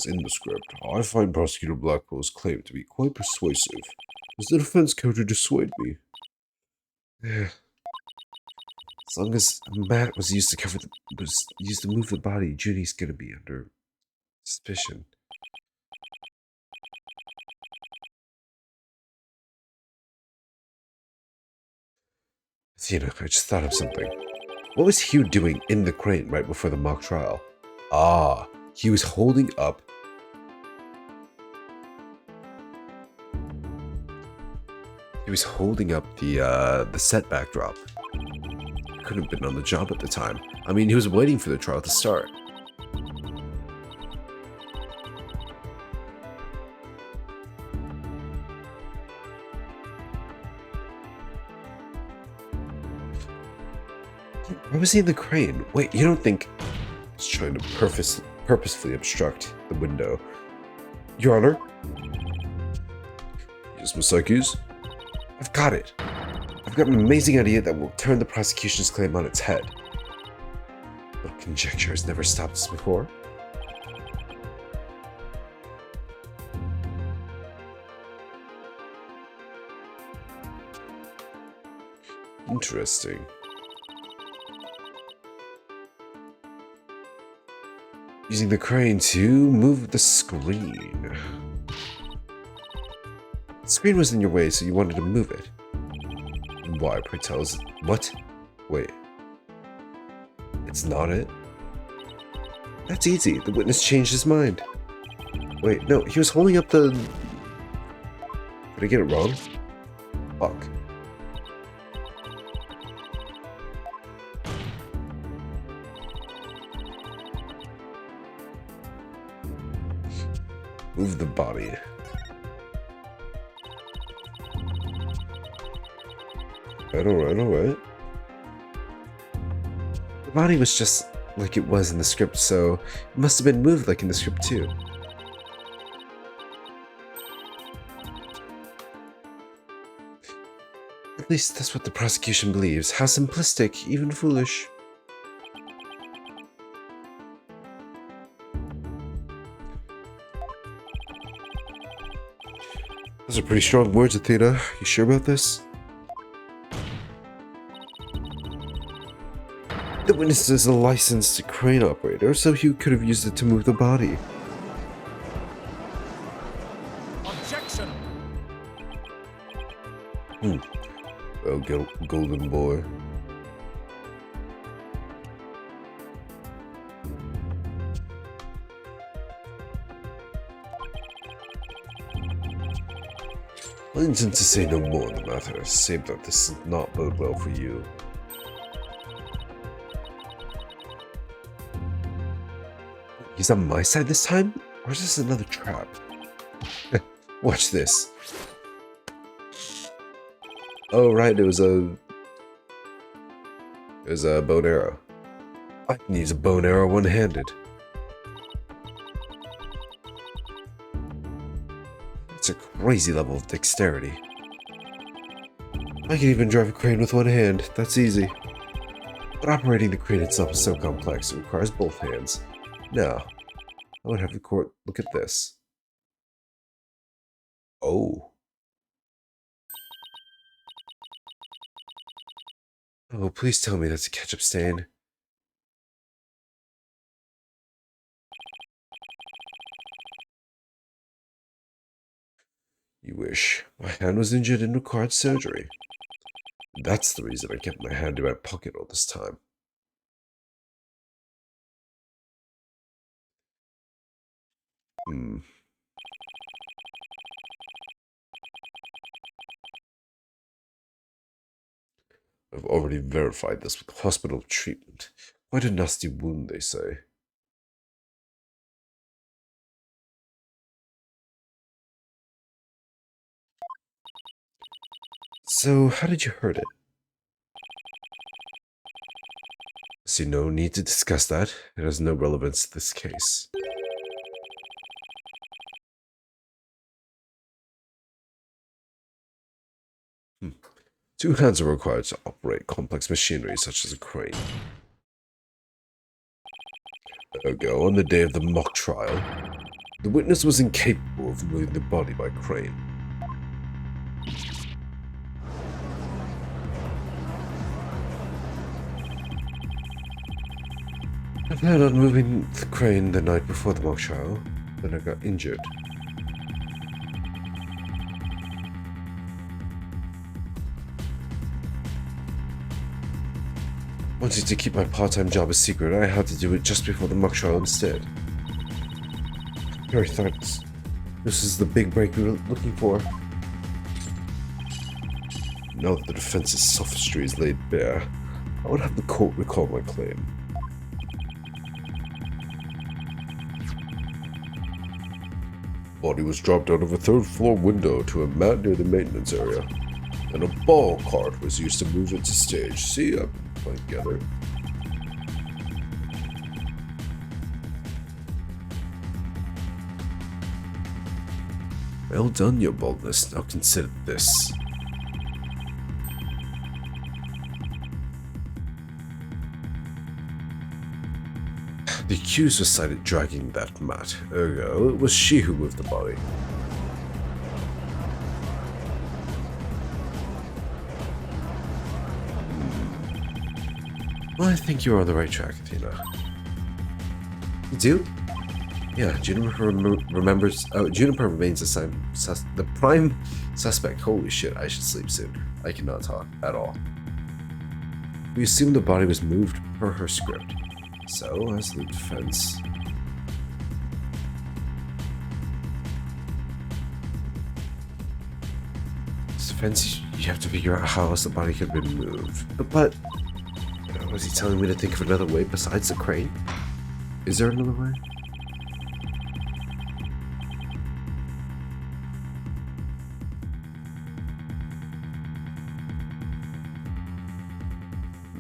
in the script, I find Prosecutor Blackwell's claim to be quite persuasive. Does the defense care to dissuade me? As long as a mat was used to move the body, Junie's gonna be under suspicion. Athena, I just thought of something. What was Hugh doing in the crane right before the mock trial? Ah, he was holding up... the set backdrop. He couldn't have been on the job at the time. I mean, he was waiting for the trial to start. Why was he in the crane? Wait, you don't think he's trying to purposefully obstruct the window? Your Honor? Yes, Miss Sykes? I've got it. I've got an amazing idea that will turn the prosecution's claim on its head. But conjecture has never stopped us before. Interesting. Using the crane to move the screen. The screen was in your way, so you wanted to move it. And why, pray tell us? What? Wait. It's not it? That's easy. The witness changed his mind. Wait, no, he was holding up the... Did I get it wrong? Fuck. Move the body. Alright. The body was just like it was in the script, so it must have been moved like in the script too. At least that's what the prosecution believes. How simplistic, even foolish. Those are pretty strong words, Athena. You sure about this? The witness is a licensed crane operator, so he could have used it to move the body. Objection! Oh, golden boy. I intend to say no more on the matter, save that this does not bode well for you. He's on my side this time? Or is this another trap? Watch this. Oh, right, it was a bow and arrow. I can use a bow and arrow one-handed. That's a crazy level of dexterity. I can even drive a crane with one hand. That's easy. But operating the crane itself is so complex, it requires both hands. Now, I would have the court look at this. Oh. Oh, please tell me that's a ketchup stain. You wish. My hand was injured and required surgery. That's the reason I kept my hand in my pocket all this time. I've already verified this with hospital treatment. Quite a nasty wound, they say. So, how did you hurt it? See, no need to discuss that. It has no relevance to this case. Two hands are required to operate complex machinery such as a crane. Ergo, on the day of the mock trial, the witness was incapable of moving the body by crane. I planned on moving the crane the night before the mock trial, then I got injured. Wanting to keep my part-time job a secret, I had to do it just before the mock trial instead. Very thanks. This is the big break we were looking for. Now that the defense's sophistry is laid bare, I would have the court recall my claim. Body was dropped out of a third-floor window to a mat near the maintenance area, and a ball cart was used to move it to stage. See, I've been playing together. Well done, your boldness. Now consider this. accused was sighted dragging that mat. Ergo, it was she who moved the body. Well, I think you're on the right track, Athena. You do? Yeah, Juniper remembers. Oh, Juniper remains the prime suspect. Holy shit, I should sleep soon. I cannot talk at all. We assumed the body was moved per her script. So, as the defense. As defense, you have to figure out how else the body could have been moved. But was he telling me to think of another way besides the crane? Is there another way?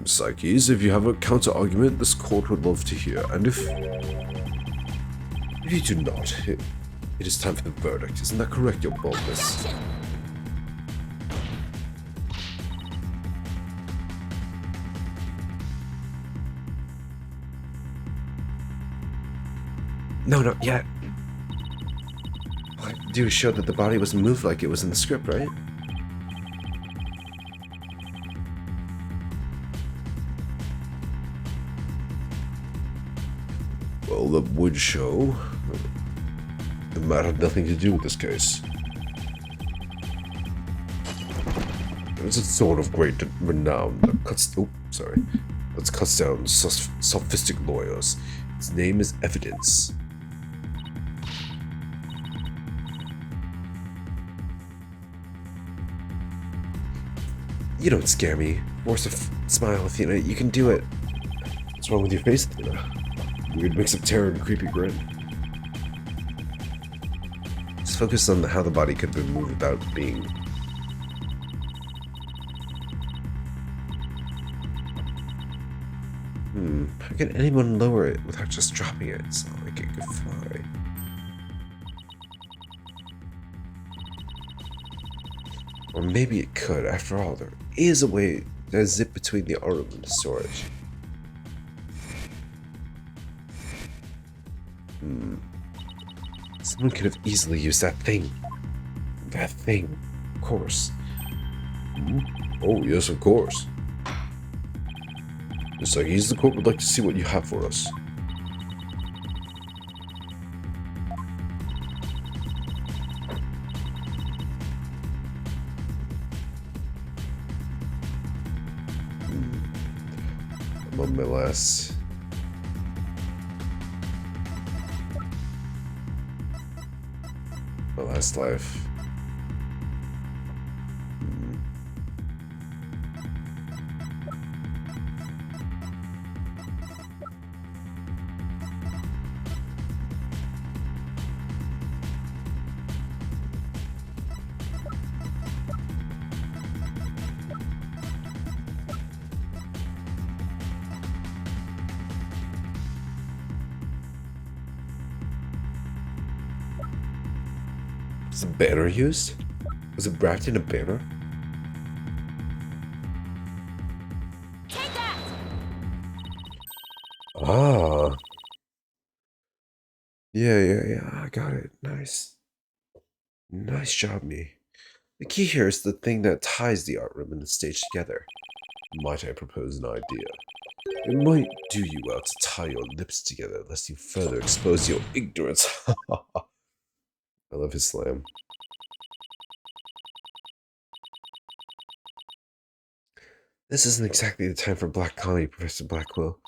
Psyches, if you have a counter-argument, this court would love to hear. And if you do not, it is time for the verdict. Isn't that correct, your boldness? Objection! No, not yet. All I have to do is show that the body was moved like it was in the script, right? Well, that would show. The mat had nothing to do with this case. It's a sword of great renown that cuts. Oh, sorry. That cuts down sophistic lawyers. Its name is Evidence. You don't scare me. Force a smile, Athena. You can do it. What's wrong with your face, Athena? Weird mix of terror and creepy grin. Just focus on how the body could have been moved without being. How can anyone lower it without just dropping it? It's not like it could fly. Or maybe it could. After all, there is a way to zip between the art room and the storage. Someone could have easily used that thing. That thing, of course. Oh, yes, of course. It's like the court would like to see what you have for us. I'm on my last. My last life. Was a banner used? Was it wrapped in a banner? Take that! Ah. Yeah, I got it. Nice. Nice job, me. The key here is the thing that ties the art room and the stage together. Might I propose an idea? It might do you well to tie your lips together lest you further expose your ignorance. I love his slam. This isn't exactly the time for black comedy, Professor Blackwell.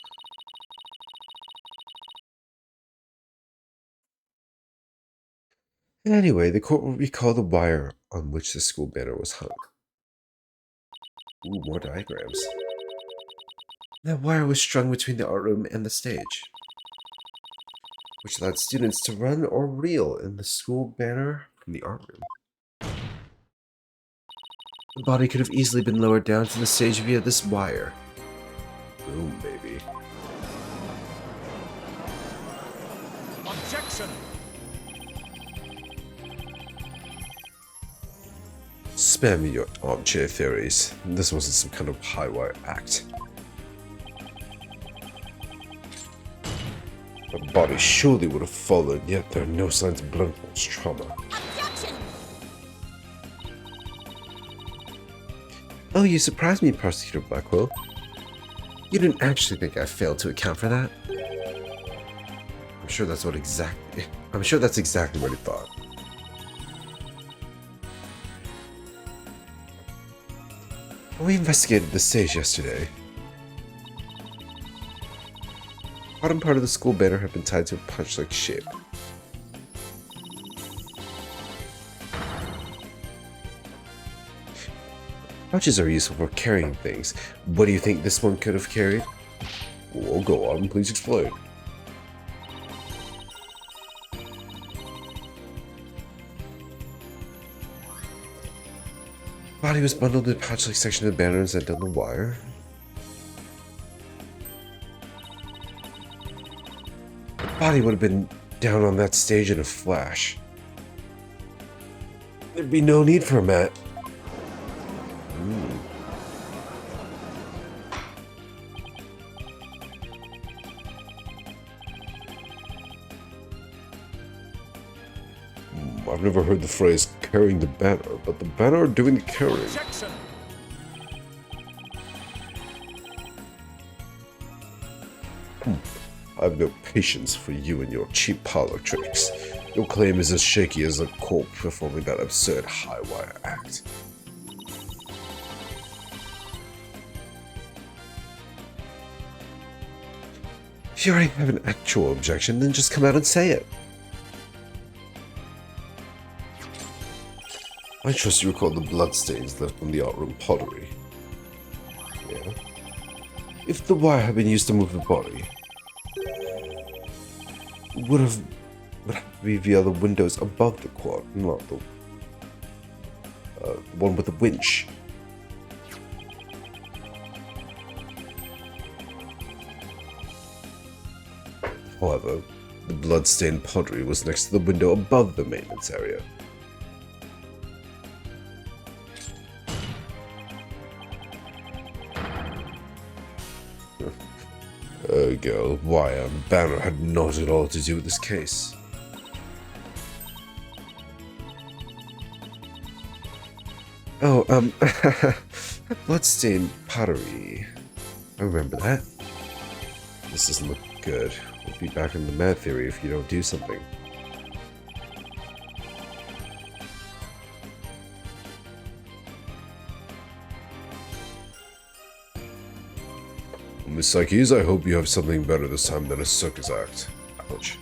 Anyway, the court will recall the wire on which the school banner was hung. Ooh, more diagrams. That wire was strung between the art room and the stage, which allowed students to run or reel in the school banner from the art room. The body could have easily been lowered down to the stage via this wire. Boom, baby. Objection! Spare me your armchair theories. This wasn't some kind of high wire act. The body surely would have fallen, yet there are no signs of blunt force trauma. Objection! Oh, you surprised me, Prosecutor Blackwell. You didn't actually think I failed to account for that? I'm sure that's exactly what he thought. We investigated the stage yesterday. Bottom part of the school banner had been tied to a punch-like shape. Pouches are useful for carrying things. What do you think this one could have carried? Well, go on, please explain. Body was bundled in a pouch-like section of the banner and sent down the wire. Body would have been down on that stage in a flash. There'd be no need for a mat. I've never heard the phrase carrying the banner, but the banner are doing the carrying. Objection! I have no patience for you and your cheap parlor tricks. Your claim is as shaky as a corpse performing that absurd high-wire act. If you already have an actual objection, then just come out and say it. I trust you recall the bloodstains left on the art room pottery. Yeah. If the wire had been used to move the body, it would have to be via the windows above the quad, not the one with the winch. However, the bloodstained pottery was next to the window above the maintenance area. Girl, wire and banner had not at all to do with this case. Oh, bloodstained pottery. I remember that. This doesn't look good. We'll be back in the mad theory if you don't do something. Miss Psyches, I hope you have something better this time than a circus act. Ouch.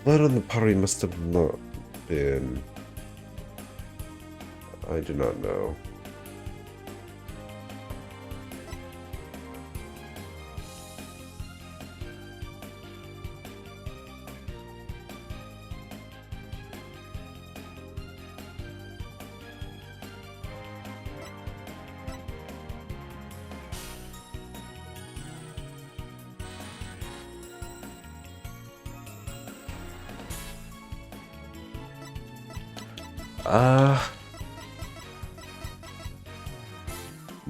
Blood on the pottery must have not been... I do not know.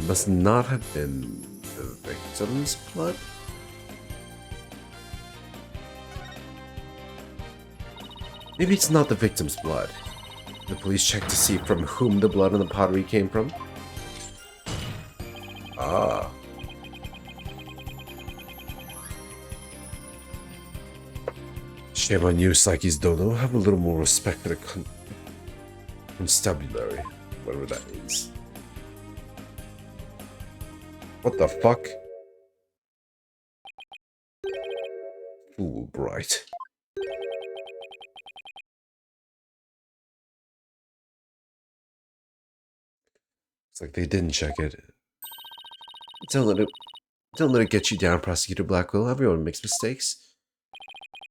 Must not have been the victim's blood? Maybe it's not the victim's blood. The police checked to see from whom the blood on the pottery came from? Ah. Shame on you, Psyche's Dodo. Have a little more respect for the constabulary, whatever that means. What the fuck? Fool, Wright. It's like they didn't check it. Don't let it get you down, Prosecutor Blackwell. Everyone makes mistakes.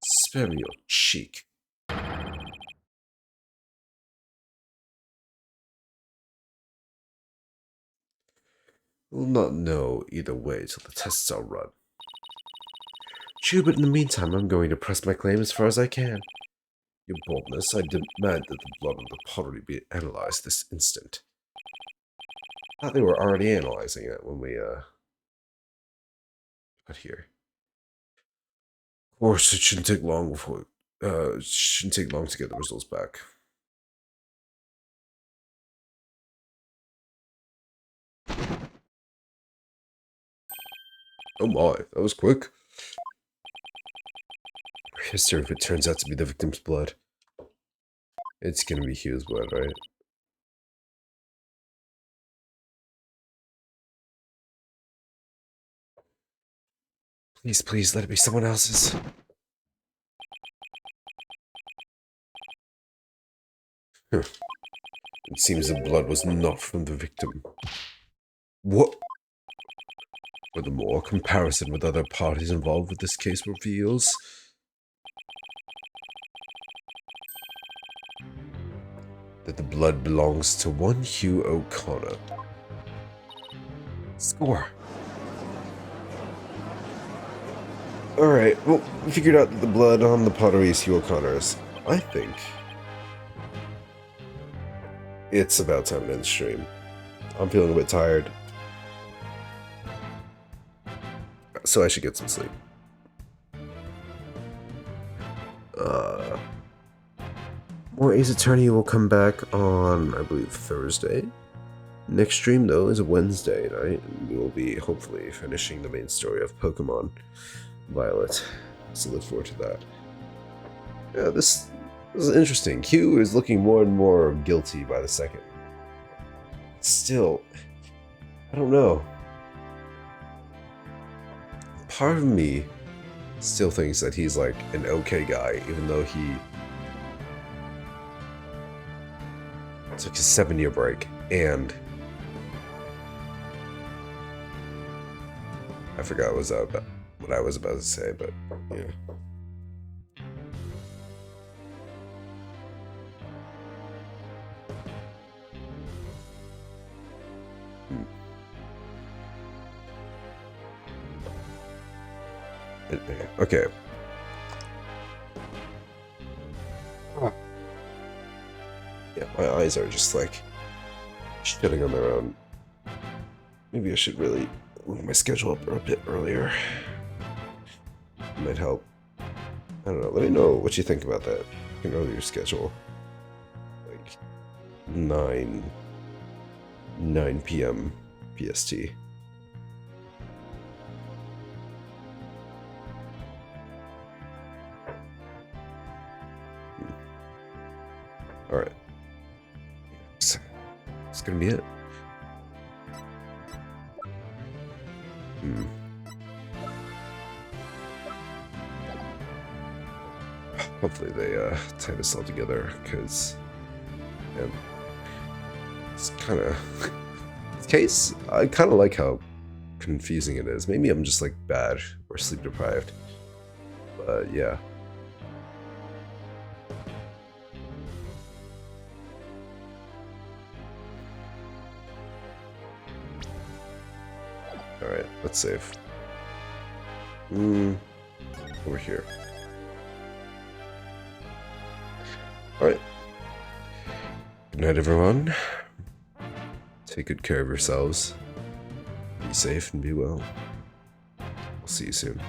Spare me your cheek. We'll not know either way till the tests are run. True, but in the meantime, I'm going to press my claim as far as I can. Your boldness, I demand that the blood of the pottery be analyzed this instant. I thought they were already analyzing it when we got here. Of course, it shouldn't take long before it shouldn't take long to get the results back. Oh my, that was quick. History, if it turns out to be the victim's blood. It's gonna be Hugh's blood, right? Please, please, let it be someone else's. Huh. It seems the blood was not from the victim. What? Furthermore, comparison with other parties involved with this case reveals that the blood belongs to one Hugh O'Connor. Score. Alright, well, we figured out that the blood on the pottery is Hugh O'Connor's. I think it's about time to end the stream. I'm feeling a bit tired, so I should get some sleep. More Ace Attorney will come back on, I believe, Thursday. Next stream, though, is a Wednesday night, and we will be, hopefully, finishing the main story of Pokemon Violet. So look forward to that. Yeah, this is interesting. Hugh is looking more and more guilty by the second. Still, I don't know. Part of me still thinks that he's like an okay guy, even though he took a 7-year break, and I forgot what I was about to say, but yeah. Okay. Yeah, my eyes are just like shutting on their own. Maybe I should really move my schedule up a bit earlier. Might help. I don't know. Let me know what you think about that. You can earlier schedule. Like 9 p.m. PST. Alright. So, that's gonna be it. Hopefully they tie this all together, because it's kind of this case. I kind of like how confusing it is. Maybe I'm just like bad or sleep deprived, but yeah. All right, let's save. Over here. Alright. Good night, everyone. Take good care of yourselves. Be safe and be well. I'll see you soon.